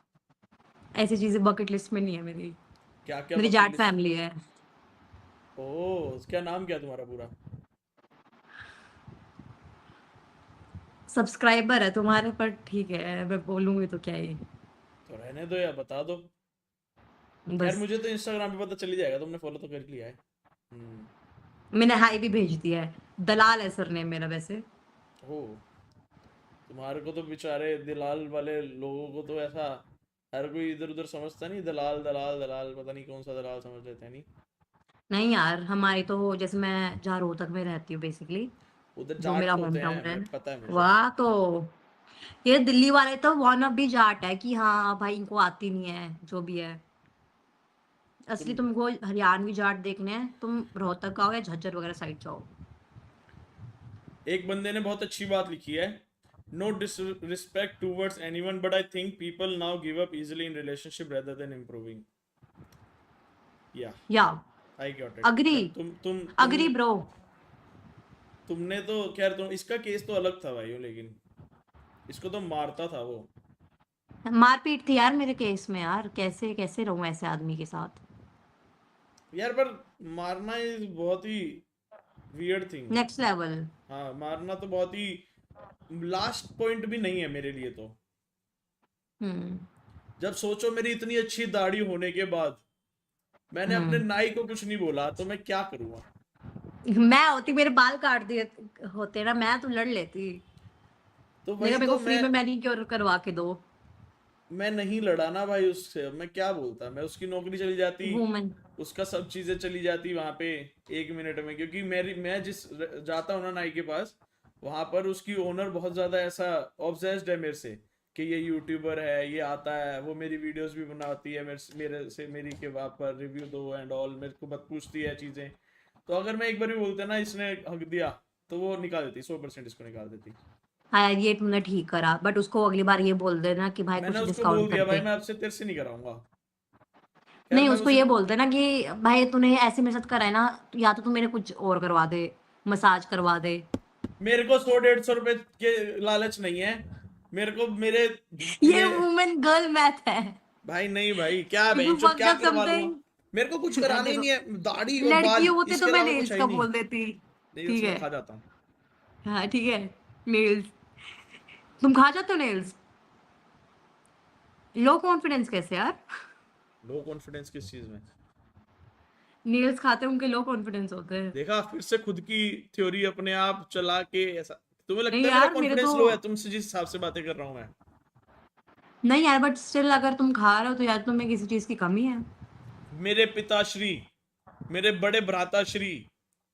ऐसी चीजें बकेट लिस्ट में नहीं है मेरी। क्या क्या मेरी बकेट जाट लिस्ट? फैमिली है। ओह, क्या नाम क्या है तुम्हारा पूरा? सब्सक्राइबर है तुम्हारे पर, ठीक है मैं बोलूंगी तो क्या ही। तो रहने दो या बता दो। खैर बस मुझे तो इंस्टाग्राम पे पता चल ही जाएगा, तुमने फॉलो तो कर लिया है। मैंने हाई भी भेज दिया है। दलाल है सरनेम मेरा वैसे। हो, तुम्हारे को तो बेचारे दलाल वाले लोगों को तो ऐसा हर कोई इधर उधर समझता नहीं, दलाल दलाल दलाल, पता नहीं कौन सा दलाल समझ लेते हैं नहीं। नहीं यार, हमारी तो जैसे मैं जहाँ रोहतक में रहती हूँ बेसिकली, उधर जो मेरा जाट तो होम होते टाउन हैं, है, मैं पता है मुझे। वहाँ तो ये दिल्ली वाले तो वन ऑफ भी जाट है कि हाँ भाई इनको आती नहीं है जो भी है। असली तुम तुमको हरियाणवी जाट देखने हैं, तुम रोहतक आओ या झज्जर वगैरह साइड जाओ। एक बंदे ने बहुत अच्छी बात लिखी है, no disrespect towards anyone but I think people now give up easily in relationship rather than improving. Yeah yeah I got it. Agree, but agree bro. तुमने तो खैर, तुम इसका केस तो अलग था भाई, लेकिन इसको तो मारता था वो। मारपीट थी यार मेरे केस में यार, कैसे कैसे रहूं ऐसे आदमी के साथ। यार पर मारना इज बहुत ही वियर्ड थिंग। Next level. हाँ, मारना तो बहुत ही लास्ट पॉइंट भी नहीं है मेरे लिए तो। हम्म। जब सोचो मेरी इतनी अच्छी दाढ़ी होने के बाद मैंने अपने हम्म। नाई को कुछ नहीं बोला, तो मैं क्या करूँगा। मैं होती, मेरे बाल काट दिए होते ना, मैं तो लड़ लेती। तो मेरे वही मेरे को तो फ्री में मैनिक्योर करवा के दो। मैं नहीं लड़ा ना भाई उससे, मैं क्या बोलता, मैं उसकी नौकरी चली जाती, वुमेन। उसका सब चीजें चली जाती वहां पे 1 मिनट में, क्योंकि मैं जिस जाता हूँ ना नाई के पास, वहां पर उसकी ओनर बहुत ज्यादा ऐसा ऑब्सेस्ड है मेरे से कि ये यूट्यूबर है, ये आता है, वो मेरी वीडियोस भी बनाती है, मेरे से मेरी के वहाँ पर रिव्यू दो एंड ऑल, मेरे को मत पूछती है चीजें। तो अगर मैं एक बार भी बोलते ना इसने हक दिया, तो वो निकाल देती, 100% इसको निकाल देती। हाँ यार, ये तुमने ठीक करा, बट उसको अगली बार ये बोल देना कि भाई मैंने कुछ उसको बोल डिस्काउंट दिया भाई, करके। मैं आपसे तेरे से नहीं कराऊंगा। खैर नहीं, मैं उसको उसे, ये बोल देना कि भाई तूने ऐसे मेरे साथ करा है ना, या तो तू मेरे कुछ और करवा दे, मसाज करवा दे। मेरे को 100-150 रुपए के लालच नहीं है, मेरे को मेरे ये ने, वुमेन गर्ल मैथ है। भाई नहीं भाई, क्या इफ यू बेंचो फक्ड क्या अप करवा लूंगा। समथिंग। मेरे को कुछ कराना ही देखो, नहीं है, दाढ़ी और लड़की बाल, होते तो इसके मैं अलावा कुछ नेल्स है का ही नहीं। बोल देती। नेल्स ठीक मैं है। खा जाता हूँ। हाँ ठीक है। नेल्स। तुम खा जाते हो नेल्स? लो कॉन्फिडेंस कैसे यार? लो कॉन्फिडेंस किस चीज में। नेल्स खाते उनके लो कॉन्फिडेंस होते हैं। देखा, फिर से खुद की थ्योरी अपने आप चला के ऐसा। तुम्हें नहीं लगता है मेरा यार, मेरे तो कॉन्फिडेंस लो है तुमसे जिस हिसाब से बातें कर रहा हूँ मैं। नहीं यार, बट स्टिल अगर तुम खा रहे हो तो यार तुम्हें किसी चीज की कमी है। मेरे पिताश्री, मेरे बड़े भ्राताश्री,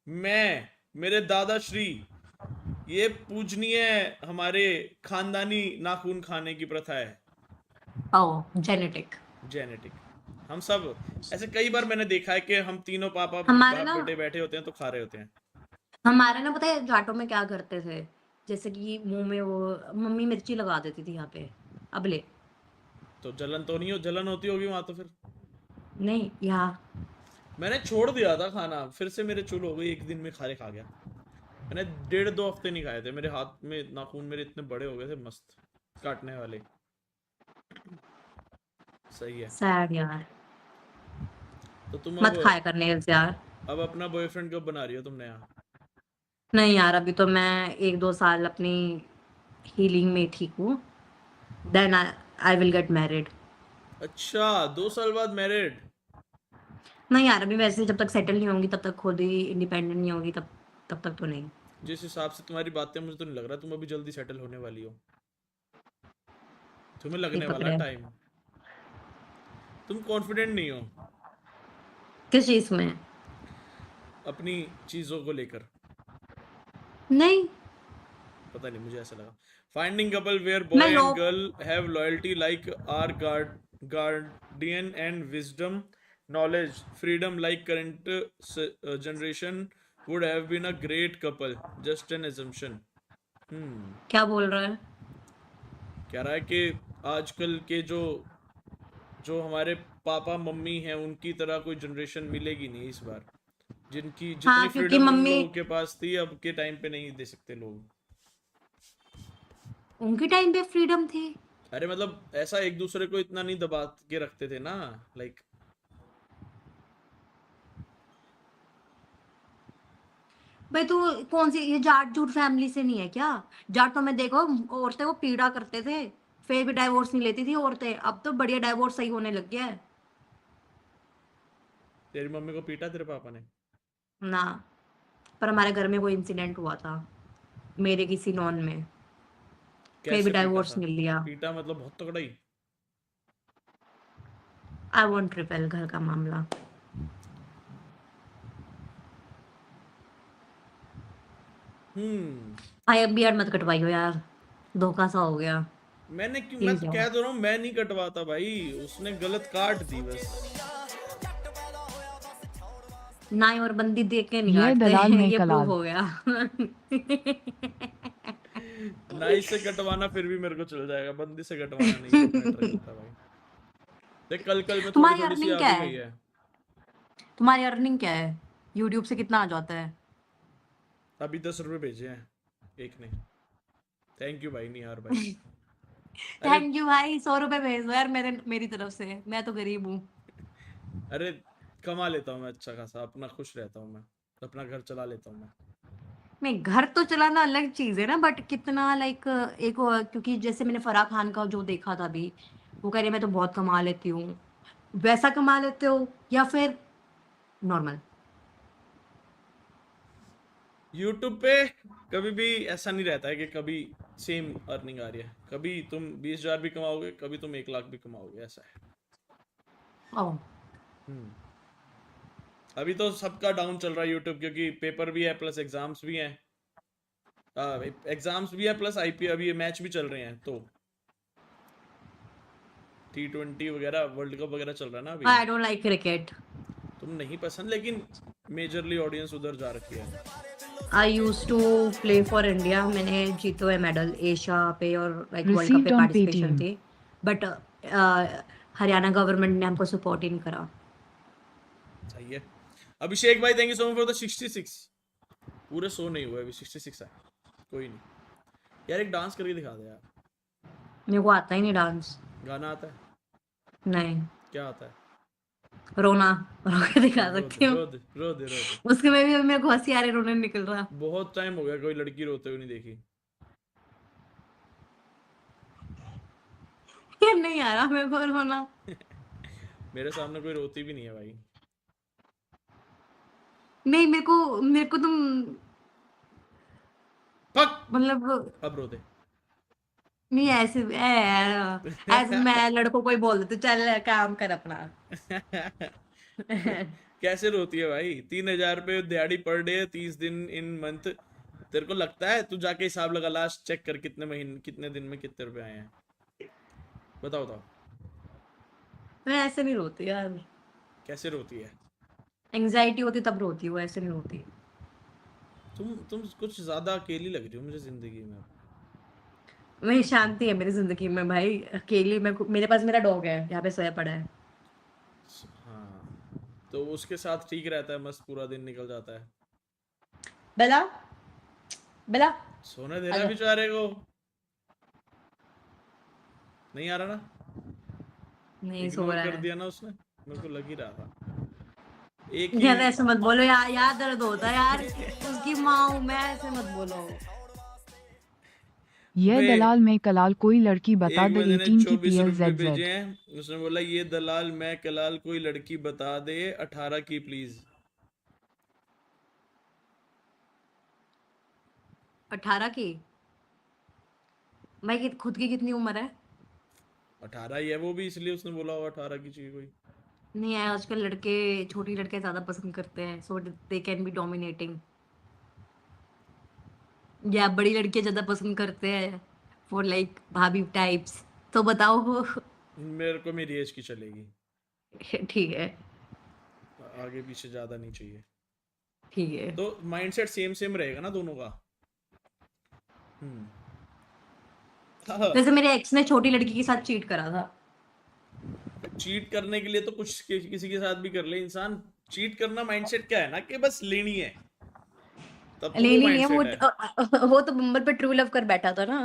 मैं, मेरे दादाश्री, ये पूजनीय हमारे खानदानी नाखून खाने की प्रथा है। ओ जेनेटिक। जेनेटिक। हम सब ऐसे कई बार मैंने देखा है कि हम तीनों पापा हमारे बाप ना बेटे बैठे होते हैं तो खा रहे होते हैं। हमारे ना पता है जाटों में क्या करते थे, जैसे कि मुंह में वो मम्मी मिर्ची लगा देती थी यहाँ पे। अब ले। तो जलन तो नहीं हो, जलन होती होगी वहां तो फिर। नहीं यहाँ। मैंने छोड़ दिया था खाना, फिर से मेरे चुल हो गई, एक दिन में खारे खा गया। मैंने 1.5-2 हफ्ते नहीं खाए थे, मेरे हाथ में नाखून मेरे इतने बड़े हो गए थे मस्त, काटने वाले। सही है। सैड यार। तो तुम मत खाया कर नेल्स यार। अब अपना बॉयफ्रेंड कब बना रही हो तुमने यहाँ। नहीं यार, अभी तो मैं 1-2 साल अपनी हीलिंग में ठीक हूँ। Then I will get married. अच्छा, 2 साल बाद मैरिड। नहीं यार, अभी वैसे जब तक सेटल नहीं होंगी, तब तक खुद ही इंडिपेंडेंट नहीं होगी, तब तब तक तो नहीं। जिस हिसाब से तुम्हारी बातें, मुझे तो नहीं लग रहा तुम अभी जल्दी सेटल होने वाली हो, तुम्हें नहीं लगने वाला पकड़े। टाइम। तुम कॉन्फिडेंट नहीं हो किस चीज में? अपनी चीजों को लेकर। नहीं। पता नहीं, मुझे ऐसा लगा। फाइंडिंग कपल वेयर मैं boy low and girl have loyalty like our guardian and wisdom knowledge freedom like current generation would have been a great couple, just an assumption। क्या बोल रहा है? कह रहा है कि आजकल के जो जो हमारे पापा मम्मी हैं उनकी तरह कोई जनरेशन मिलेगी नहीं इस बार, जिनकी जितनी हाँ, क्योंकि फ्रीडम उन मम्मी, लोगों के पास थी अब के टाइम पे नहीं दे सकते लोग। उनके टाइम पे फ्रीडम थी। अरे मतलब ऐसा एक दूसरे को इतना नहीं दबा के रखते थे ना, लाइक। भाई तू कौन सी ये जाट जूट फैमिली से नहीं है क्या? जाटों में देखो, औरतें को पीड़ा करते थे, फिर भी डाइवोर्स नहीं लेती थी औरतें, अब तो बढ़िया डाइवोर्स सही होने लग गया है। तेरी मम्मी को पीटा तेरे पापा ने? ना, पर हमारे घर में कोई इंसिडेंट हुआ था मेरे किसी नॉन में, फिर भी कैसे पीटा डाइवोर्स था? मिल लिया। पीटा मतलब बहुत तगड़ा ही? आई वॉन्ट ट्रिपल घर का मामला। हम्म। भाई अब बियर्ड मत कटवाइयो यार, धोखा सा हो गया। मैंने क्यों, मैं प्लीज तो जाओ। कह तो रहा हूँ मैं नहीं कटवाता भाई, उसने गलत काट दी बस। नाई और बंदी देख के नहीं ये काटते दलाल में ये प्रूव कलाल। हो गया। नाई से कटवाना फिर भी मेरे को चल जाएगा, बंदी से कटवाना नहीं मैटर करता भाई। देख कल कल में थोड़ी तुम्हारी थोड़ी सी अर्निंग आ क्या भी है? गई है। तुम्हारी अर्निंग क्या है? यूट्यूब से कितना आ जाता है? अभी 10 रुपए भेजे हैं एक ने। थैंक यू भाई निहार भाई। अरे थैंक यू भाई, 100 रुपए भेज दो यार मेरी तरफ से, मैं तो गरीब हूँ। अरे कमा लेता हूँ मैं अच्छा खासा, अपना खुश रहता हूँ मैं, अपना घर चला लेता हूँ मैं। नहीं, घर तो चलाना अलग चीज है ना, बट कितना लाइक एक क्योंकि जैसे मैंने फराह खान का जो देखा था अभी, वो कह रही मैं तो बहुत कमा लेती हूँ। वैसा कमा लेते हो या फिर नॉर्मल? यूट्यूब पे कभी भी ऐसा नहीं रहता है कि कभी सेम अर्निंग आ रही है, कभी तुम 20,000 भी कमाओगे, कभी तुम 1 लाख भी कमाओगे, ऐसा है। ओह। हम्म। अभी तो सबका डाउन चल रहा है यूट्यूब, क्योंकि पेपर भी है प्लस एग्जाम्स भी हैं। एग्जाम्स भी है प्लस आईपीएल, अभी मैच भी चल रहे हैं, तो T20 वगैरह वर्ल्ड कप वगैरह चल रहा है ना अभी। I don't like cricket. तुम नहीं पसंद, लेकिन मेजरली ऑडियंस उधर जा रखी है। I use to play for India, मैंने जीते हुए मेडल एशिया पे और लाइक वर्ल्ड कप पे Received on पार्टिसिपेशन Paytm. थी। बट हरियाणा गवर्नमेंट ने हमको सपोर्ट ही नहीं करा। सही है। अभिषेक भाई thank you so much for the 66। पूरे 100 नहीं हुए अभी, 66 है। कोई नहीं यार, एक डांस करके दिखा दे यार। मेरे को आता ही नहीं डांस। गाना आता है? नहीं। क्या आता है? रोना रो के दिखा चल रो दे सकती हूँ। रो दे रो दे रो दे। उसके में भी अभी मेरे को हंसी आ रही, रोने नहीं निकल रहा। बहुत टाइम हो गया कोई लड़की रोते हुए नहीं देखी। ये नहीं आ रहा मेरे को रोना। मेरे सामने कोई रोती भी नहीं है भाई। नहीं, मेरे को तुम पक। मतलब अब रो दे। नहीं ऐसे ऐसे मैं लड़कों को ही बोल देती चल काम कर अपना। कैसे रोती है भाई? 3,000 रुपये दिहाड़ी पर डे, 30 दिन इन मंथ। तेरे को लगता है? तू जाके हिसाब लगा, लास्ट चेक कर कितने महीने कितने दिन में कितने रुपए आए हैं। बताओ बताओ। मैं ऐसे नहीं रोती यार। कैसे रोती है? एंजाइटी होती तब रोती हूँ, ऐसे नहीं रोती। तुम कुछ ज्यादा अकेली लग रही हो मुझे जिंदगी में। वही शांति है मेरी जिंदगी में भाई, अकेली मेरे पास मेरा डॉग है यहाँ पे सोया पड़ा है। हाँ, तो उसके साथ ठीक रहता है, मस्त पूरा दिन निकल जाता है। बेला, बेला सोने देना आजा। बेचारे को। नहीं आ रहा ना? नहीं सो इग्नोर रहा कर है। दिया ना उसने, मेरे को लग ही रहा था। एक ही यार ऐसे मत बोलो यार, यार दर्द होता है यार, उसकी माँ हूँ मैं, ऐसे मत बोलो। ये वे दलाल में कलाल कोई लड़की बता एक दे बंदे ने 18 की 24 रुपए भेजे PLZZ. हैं, उसने बोला ये दलाल मैं कलाल कोई लड़की बता दे 18 की प्लीज। 18 की? भाई खुद की कितनी उम्र है? 18 ही है वो भी, इसलिए उसने बोला होगा 18 की चाहिए कोई। नहीं है, आजकल लड़के छोटी लड़के ज्यादा पसंद करते हैं, सो दे कैन बी डोमिनेटिंग। या बड़ी लड़कियां ज्यादा पसंद करते हैं फॉर लाइक भाभी टाइप्स। तो बताओ। मेरे को मेरी एज की चलेगी, ठीक है। आगे पीछे ज्यादा नहीं चाहिए। ठीक है। तो माइंडसेट सेम सेम रहेगा ना दोनों का। हम्म। हाँ। वैसे मेरे एक्स ने छोटी लड़की के साथ चीट करा था। चीट करने के लिए तो कुछ किसी के साथ भी कर ले इंसान। चीट करना माइंडसेट क्या है ना, कि बस लेनी है, तब तो वो लेनी नहीं है माइंडसेट है। वो तो बम्बर पे ट्रू लव कर बैठा था ना।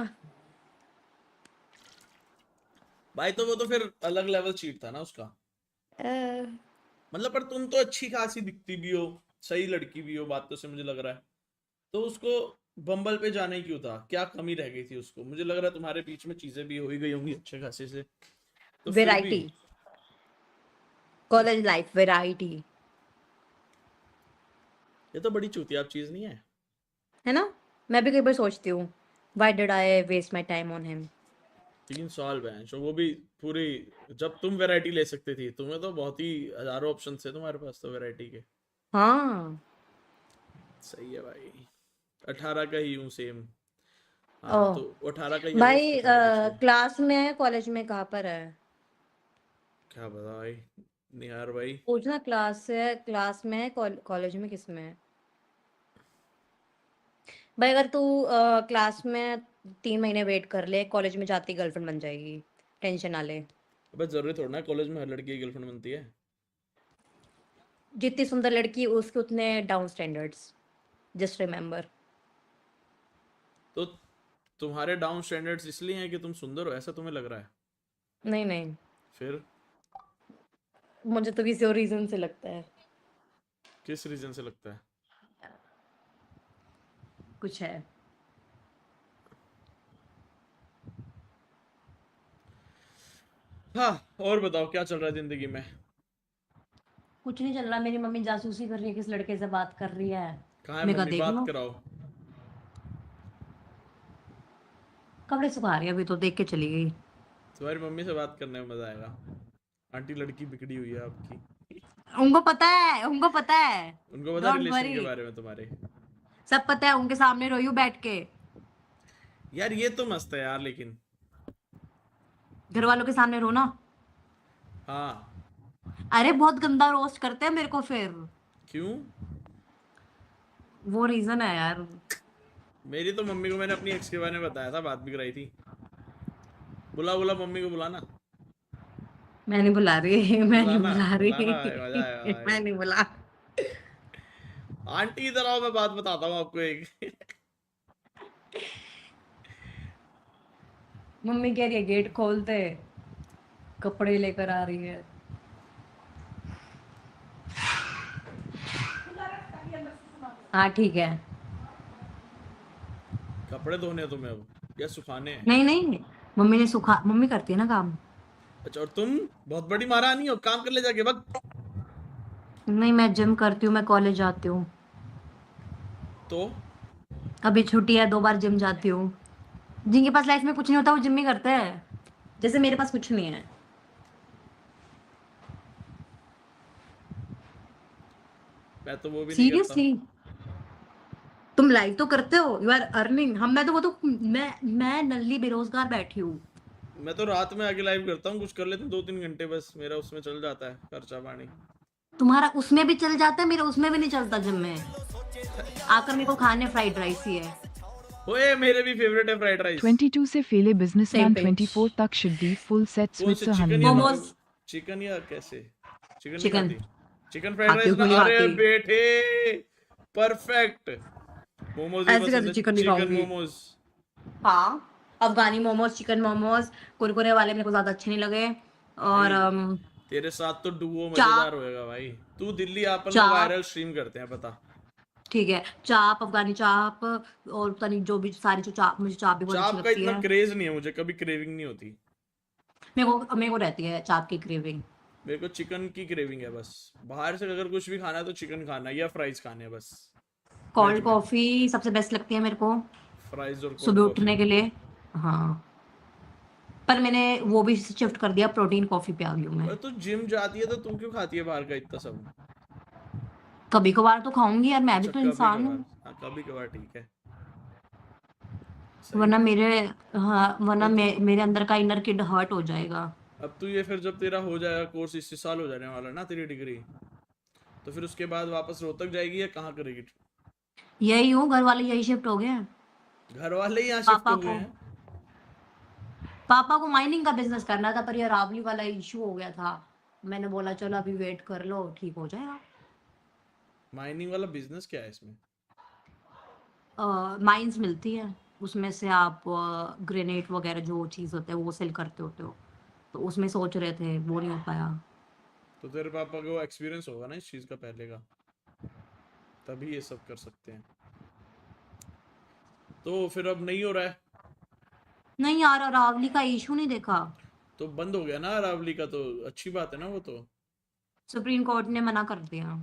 भाई तो वो तो फिर अलग लेवल चीट था ना उसका। अह, मतलब पर तुम तो अच्छी खासी दिखती भी हो, सही लड़की भी हो, बात तो से मुझे लग रहा है, तो उसको बम्बल पे जाना ही क्यों था? क्या कमी रह गई थी उसको? मुझे लग रहा है तुम्हारे बीच में चीजें भी हो ही गई होंगी अच्छे खासे से, तो फिर भी। वैरायटी, कॉलेज लाइफ वैरायटी, ये तो बड़ी चूतियाब चीज नहीं है? है ना? मैं भी कई बार सोचती हूँ, why did I waste my time on him. 3 साल बैंच, वो भी पूरी। जब तुम वैरायटी ले सकती थी, तुम्हें तो बहुत ही हजारों ऑप्शन थे तुम्हारे पास तो वैरायटी के। हाँ। सही है भाई। 18 का ही हूँ सेम। ओ हाँ तो 18 का ही है, बस भाई, 18 पीछे। क्लास में है, कॉलेज में कहाँ पर है? क्या पता भाई, निहार भाई। पूछना, क्लास से है, क्लास में है, कॉलेज में किस में है? भाई अगर तू क्लास में 3 महीने वेट कर ले, कॉलेज में जाती गर्लफ्रेंड बन जाएगी, टेंशन ना ले। बस जरूरी थोड़ा ना कॉलेज में हर लड़की की गर्लफ्रेंड बनती है। जितनी सुंदर लड़की उसके उतने डाउन स्टैंडर्ड्स, जस्ट रिमेम्बर। तो तुम्हारे डाउन स्टैंडर्ड्स इसलिए हैं कि तुम सुंदर हो, ऐसा तुम्हें लग रहा है? नहीं नहीं, फिर मुझे तो किसी और रीजन से लगता है। किस रीजन से लगता है? कुछ है। हाँ, और बताओ क्या चल रहा है जिंदगी में? कुछ नहीं चल रहा, मेरी मम्मी जासूसी कर रही है, किस लड़के से बात कर रही है। कहाँ है मैं कहा मम्मी? देख बात लो। कराओ। कपड़े सुखा रही है अभी, तो देख के चली गई। तुम्हारी मम्मी से बात करने में मजा आएगा। आंटी लड़की बिगड़ी हुई है आपकी। उनको पता है, उनको पता है। उनको पता डोंट रिलेशन वरी, के बारे में तुम्हारे? सब पता है, उनके सामने रोई हूँ बैठ के। यार ये तो मस्त है यार, लेकिन। घर वालों के सामने रोना। हाँ। अरे बहुत गंदा रोस्ट करते हैं मेरे को फिर। क्यों? वो रीजन है यार। मेरी तो मम्मी को मैंने अपनी एक्स के बारे में बताया था, बात भी कराई थी। बुला बुला मम्मी को बुलाना। मैं नहीं बुला रही, मैं नहीं बुलाना बुला बुलाना रही। भाई, मजा आएगा मैं भाई। नहीं बुला। आंटी इधर आओ, मैं बात बताता हूँ आपको एक। मम्मी कह रही है गेट खोलते, कपड़े लेकर आ रही है। हाँ ठीक है। कपड़े धोने हैं तुम्हें अब, या सुखाने हैं? नहीं नहीं, मम्मी ने सुखा, मम्मी करती है ना काम। अच्छा, और तुम बहुत बड़ी महारानी हो, काम कर ले जाके बस। नहीं, मैं जिम करती हूँ, मैं कॉलेज जाती हूँ। तो अभी छुट्टी है, 2 बार जिम जाती हूँ। जिनके पास लाइफ में कुछ नहीं होता वो जिम ही करते हैं, जैसे मेरे पास कुछ नहीं है। मैं तो वो भी नहीं करता। सीरियसली, तुम लाइक तो करते हो, यू आर अर्निंग। हम, मैं तो वो तो मैं नल्ली बेरोजगार बैठी हूँ। मैं तो रात में आके लाइव करता हूँ, कुछ कर लेते हैं 2-3 घंटे, बस मेरा उसमें चल जाता है खर्चा पानी। तुम्हारा उसमें भी चल जाता है, मेरा उसमें भी नहीं चलता जिम में। आकर मेरे को खाने फ्राइड राइस ही है। ओए, मेरे भी फेवरेट है फ्राइड राइस। 22 से फेले सेम बिजनेसमैन पेज। 24 तक शुड बी फुल सेट कौन से, स्विट्जर चिकन या हनीमून। मोमोज चिकन या कैसे? चिकन नहीं चिकन खाती? चिकन फ्राइड खाती राइस हूँ, ना, क्यों नहीं अरे खाती? बेटे, परफेक्ट। मोमोज भी ऐसे पसंद कैसे है, चिकन नहीं चिकन खाऊंगी? मोमोज। हाँ, अफगानी मोमोज, चिकन मोमोज, कुरकुरे वाले मेरे को ज्यादा अच्छे नहीं लगे। और भाई तेरे साथ तो डुओ चाप, मजेदार होएगा भाई। तू दिल्ली, अपन लोग चाप, वायरल स्ट्रीम करते हैं, पता। ठीक है, चाप, अफगानी चाप, और पता नहीं जो भी सारी जो चाप, मुझे चाप भी बहुत अच्छी चाप का लगती इतना है। क्रेज नहीं है मुझे, कभी क्रेविंग नहीं होती। मेरे को रहती है चाप की क्रेविंग। मेरे को चिकन की क्रेविंग है बस। बाहर से अगर कुछ भी खाना है तो चिकन खाना है या फ्राइज खाने हैं बस। वेज कोल्ड में कॉफी सबसे बेस्ट लगती है मेरे को, फ्राइज और कोल्ड सुबह कॉफी। उठने के लिए। हाँ, पर मैंने वो भी शिफ्ट कर दिया, प्रोटीन कॉफी पे आ गई हूँ मैं। पर तू जिम जाती है तो तू क्यों खाती है बाहर का इतना सब? कभी कभार तो खाऊंगी यार, मैं भी अच्छा, तो कभी इंसान कभार, हूँ। हाँ कभी कभार ठीक है। सही वरना है। मेरे, हाँ वरना तो तू, मेरे अंदर का इनर किड हर्ट हो जाएगा। अब तू ये फिर जब तेरा हो जाएगा कोर्स, इसी साल हो जाने वाला ना तेरी डिग्री, तो फिर उसके बाद वापस रोहतक जाएगी या कहाँ करेगी? यही हूँ, घर वाले यही शिफ्ट हो गए हैं। घर वाले ही यहाँ शिफ्ट पापा हो गए को हैं? पापा को माइनिंग का बिजनेस करना था, पर ये रावली वाला इशू हो गया था। मैंने बोला चलो अभी वेट कर लो, ठीक हो जाएगा। माइनिंग वाला बिजनेस क्या है इसमें? माइंस मिलती है, उसमें से आप ग्रेनेड वगैरह जो चीज़ होते हैं वो सेल करते होते हो। तो उसमें सोच रहे थे, वो नहीं हो पाया। तो तेरे पापा को एक्सपीरियंस होगा ना इस चीज का पहले का, तभी ये सब कर सकते हैं। तो फिर अब नहीं हो रहा है? नहीं यार, अरावली का इशू नहीं देखा। तो बंद हो गया ना अरावली का, तो अच्छी बात है ना वो तो। सुप्रीम कोर्ट ने मना कर दिया।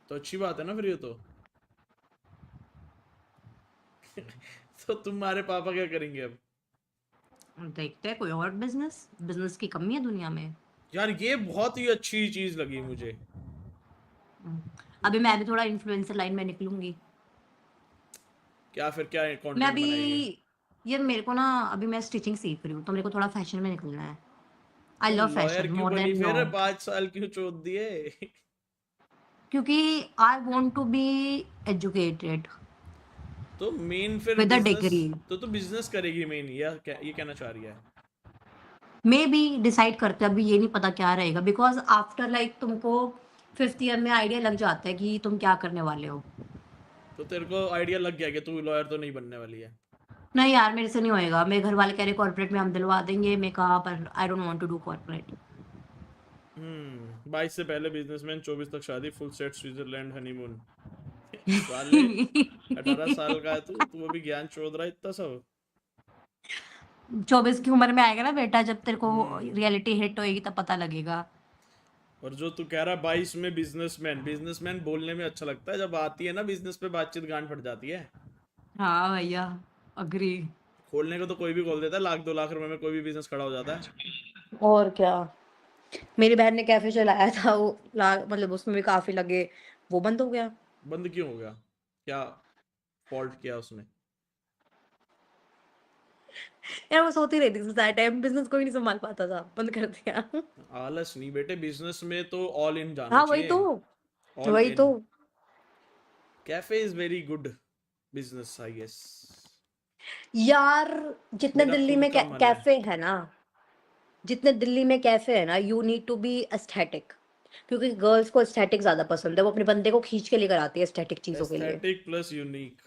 तो अच्छी बात है ना फिर ये तो। तो तुम्हारे पापा क्या करेंगे अब? देखते हैं कोई और बिजनेस, बिजनेस की कमी है दुनिया में। यार ये बहुत ही अच्छी चीज लगी मुझे। अभी मैं भी थोड़ा इन्फ्लुएंसर लाइन में निकलूंगी। क्या फिर क्या मैं कंटेंट अभी, बनाएगी? यार मेरे को ना, अभी मैं स्टिचिंग सीख रही हूँ तो मेरे को थोड़ा फैशन में निकलना है। आई तो लव लॉयर फैशन क्यों मोर बनी देन फिर, लॉ। 5 साल क्यों चोद दिए? क्योंकि I want to be educated तो मेन फिर विद अ बिजनेस। डिग्री। तो बिजनेस करेगी मेन, या क्या ये कहना चाह रही है? मे बी डिसाइड करते हैं, अभी ये नहीं पता क्या रहेगा, बिकॉज आफ्टर लाइक तुमको 5th ईयर में आइडिया लग जाता है कि तुम क्या करने वाले हो। तो तेरे को आइडिया लग गया कि तू लॉयर तो नहीं बनने वाली है? नहीं यार, मेरे से नहीं होएगा। मेरे घर वाले कह रहे कॉर्पोरेट में हम दिलवा देंगे। मैं कहा पर I don't want to do corporate. 22 से पहले बिजनेसमैन, 24 तक शादी, फुल सेट स्विट्जरलैंड हनीमून। साले, 18 साल का है तू तू अभी ज्ञान चोद रहा है इतना सब। 24 की उम्र में आएगा ना बेटा, जब तेरे को हम्म रियलिटी हिट होएगी तब पता लगेगा। और जो तू कह रहा 22 में बिजनेसमैन, बिजनेसमैन बोलने में अच्छा लगता है, जब आती है ना बिजनेस पे बातचीत गांड फट जाती है। हाँ भैया, अग्री। खोलने को तो कोई भी खोल देता है, 1-2 लाख रुपए में कोई भी बिजनेस खड़ा हो जाता है। और क्या। मेरी बहन ने कैफे चलाया था, वो मतलब उसमें भी काफी लगे, वो बंद हो गया। बंद क्यों हो गया? क्या फॉल्ट किया उसने? यार वो सोती रहती थी टाइम, बिजनेस कोई नहीं संभाल पाता था, बंद कर दिया। आलस नहीं बेटे, बिजनेस में तो ऑल इन जाना हाँ वही चाहिए। तो, ऑल वही इन। तो। Cafe is very good business I guess. यार जितने मेरा दिल्ली खुद में का मन है। कैफे है ना, जितने दिल्ली में कैफे है ना, you need to be aesthetic. क्योंकि गर्ल्स को एस्थेटिक ज्यादा पसंद है, वो अपने बंदे को खींच के लेकर आती है एस्थेटिक चीजों के लिए। Aesthetic plus unique.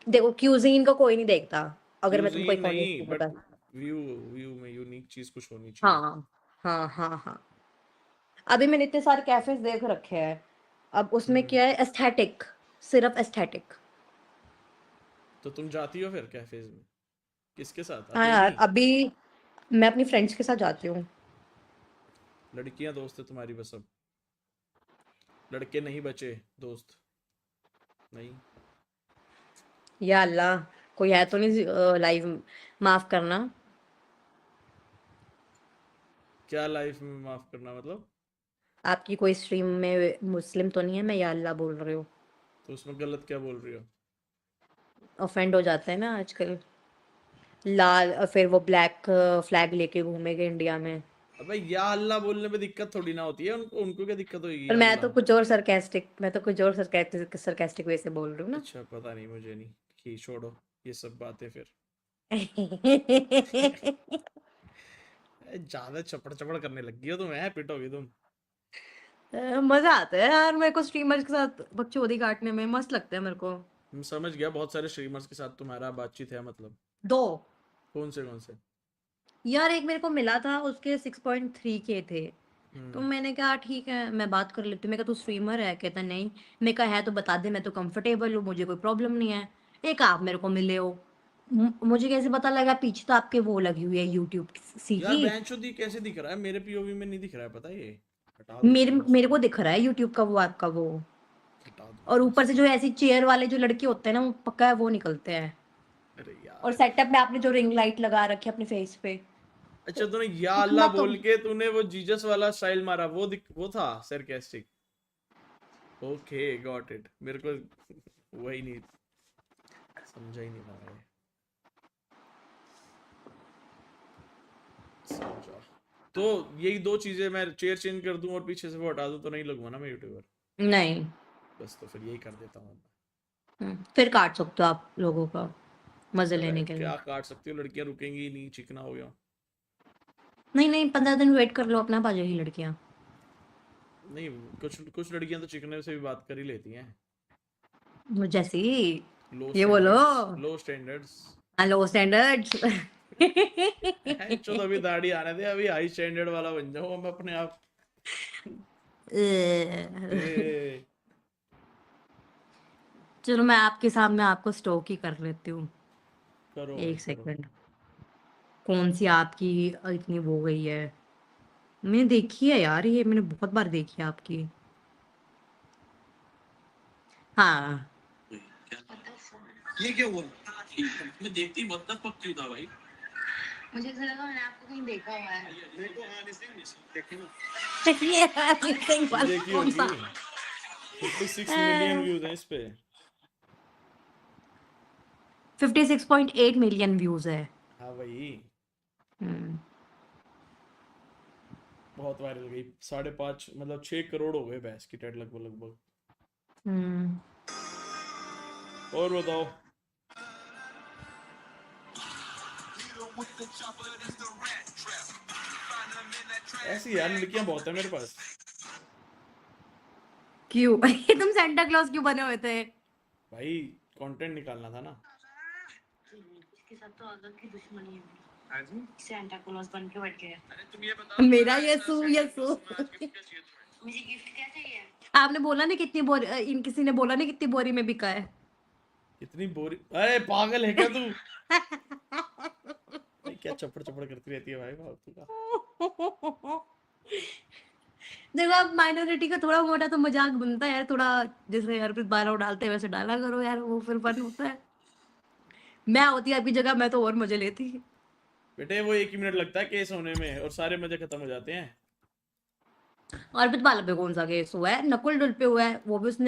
देखो क्यूजीन को कोई नहीं देखता, अगर मैं तुमको क्यूजीन एक नहीं, ऑनेस्टली बट बता। व्यू, व्यू में यूनिक चीज कुछ होनी चाहिए। हाँ हाँ हाँ हाँ। अभी मैंने इतने सारे कैफेज देख रखे हैं, अब उसमें हम्म क्या है, एस्थेटिक, सिर्फ एस्थेटिक। तो तुम जाती हो फिर कैफेज में? किसके साथ, हाँ अकेली? यार, अभी मैं अपनी फ्रेंड्स के साथ जाती हूँ। लड़कियां दोस्त है तुम्हारी बस अब? लड़के नहीं बचे दोस्त? नहीं? या अल्लाह, कोई है तो नहीं लाइव, माफ करना। क्या लाइफ में माफ करना मतलब? आपकी कोई स्ट्रीम में मुस्लिम तो नहीं है, मैं या अल्लाह बोल रही हूँ। तो उसमें गलत क्या बोल रही हो? ऑफेंड हो जाता है ना आजकल। लाल फिर वो ब्लैक फ्लैग लेके घूमेंगे इंडिया में। अबे या अल्लाह बोलने में दिक्कत थोड़ी ना होती है, उनको उनको क्या दिक्कत होगी पर या मैं तो अल्लाह? कुछ और सरकास्टिक, मैं तो कुछ और सरकास्टिक वे से बोल रही हूँ ना। अच्छा पता नहीं, मुझे नहीं। कि छोड़ो ये सब बातें फिर। ज्यादा चपड़ चपड़ करने लगी हो तुम, है पिटोगी तुम। मजा आता है यार मेरे को स्ट्रीमर्स के साथ बकचोदी काटने में, मस्त लगता है मेरे को। मैं समझ गया, बहुत सारे स्ट्रीमर्स के साथ तुम्हारा बातचीत है मतलब। दो। कौन से कौन से? यार एक मेरे को मिला था, उसके 6.3 के थे। तो हम्म मैंने कहा ठीक है मैं बात कर लेती हूँ। मैं कहा तू स्ट्रीमर है? कहता नहीं। मैं कहा है तो बता दे, मैं तो कंफर्टेबल हूँ, मुझे कोई प्रॉब्लम नहीं है। एक आप मेरे को मिले हो, मुझे कैसे पता लगा पीछे तो आपके वो लगी हुई है यूट्यूब यार सीखी। बेंचोदी कैसे दिख रहा है, मेरे पीओवी में नहीं दिख रहा है, पता है ये। हटा देता मेरे हूँ मेरे इसको। को दिख रहा है यूट्यूब का वो, आपका वो। हटा और दूंगा ऊपर से इसको। जो ऐसी चेयर वाले जो लड़के होते हैं ना, वो पक्का है वो निकलते हैं। अरे और यार। सेटअप में आपने जो रिंग लाइट लगा रखी है अपने फेस पे, अच्छा तूने या अल्लाह इतना तो। बोल के तूने वो जीसस वाला स्टाइल मारा, वो था सरकास्टिक। ओके गॉट इट, मेरे को वही नहीं समझा ही नहीं था मैं। समझा। तो यही दो चीजें, मैं चेयर चेंज कर दूं और पीछे से वो हटा दूं तो नहीं लगूंगा ना मैं यूट्यूबर? नहीं। बस तो फिर यही कर देता हूँ। फिर काट सकते हो आप लोगों का मजे अबे लेने के लिए। क्या काट सकती हो, लड़कियां रुकेंगी ही नहीं, चिकना हो गया। नहीं नहीं, 15 दिन वेट कर लो, अपना आ जाएगी लड़कियां। नहीं, कुछ कुछ लड़कियां तो चिकने से भी बात कर ही लेती हैं। जैसी, लो ये बोलो, स्टैंडर्ड्स, लो स्टैंडर्ड्स। लो स्टैंडर्ड्स। चलो अभी दाढ़ी आने दे, अभी हाई स्टैंडर्ड वाला बन जाऊं मैं अपने आप। ए, चलो मैं आपके सामने आपको स्टॉक ही कर लेती हूँ। करो भाई एक करो। सेकंड। कौन सी आपकी इतनी वो गई है? मैंने देखी है यार, ये मैंने बहुत बार देखी है आपकी। हाँ। ये क्या हुआ? मैं देखती ही बहुत पक्की था भाई। मुझे ऐसा लगा मैंने आपको कहीं देखा हुआ है। मेरे को हाँ नहीं देखे ना। ये Anything ये वाला देखी कौन सा? होगी। 56 मिलियन व्यूज हैं इस पे। 56.8 मिलियन व्यूज है। हाँ भाई हम्म। बहुत वायरल गई। 5.5 मतलब 6 करोड़ हो गए भैंस की टेट लगभग लगभग। हम्म। और बताओ। ऐसी यार लड़कियां बहुत है मेरे पास। क्यों? तुम सेंटा क्लॉज क्यों बने हुए थे? भाई कंटेंट निकालना था ना। इसके साथ तो आदत की दुश्मनी है। हाँ जी? सेंटा क्लॉज बन के बैठ गया। अरे तुम ये बताओ मेरा तुम्हारा यसु Santa यसु। Claus में आज गिफ्ट क्या चाहिए तुम्हें? मुझे गिफ्ट क्या चाहिए? आपने बोला ना कितनी बोरी, इन किसी ने बोला ना कितनी बोरी में बिका है। कितनी बोरी। अरे पागल है क्या तू? भाई क्या चपड़ चपड़ करती रहती है भाई फालतू का। देखो अब माइनॉरिटी का थोड़ा मोटा तो मजाक बनता है यार, थोड़ा जैसे हरप्रीत बारह डालते हैं वैसे डाला करो यार, वो फिर फन होता है। मैं होती आपकी जगह मैं तो और मजे लेती। बेटे वो 1 ही मिनट लगता है केस होने में और सारे मजे खत्म हो जाते हैं। अर्पित बाला पे कौन सा केस हुआ है? नकुल डुल पे हुआ है, वो भी उसने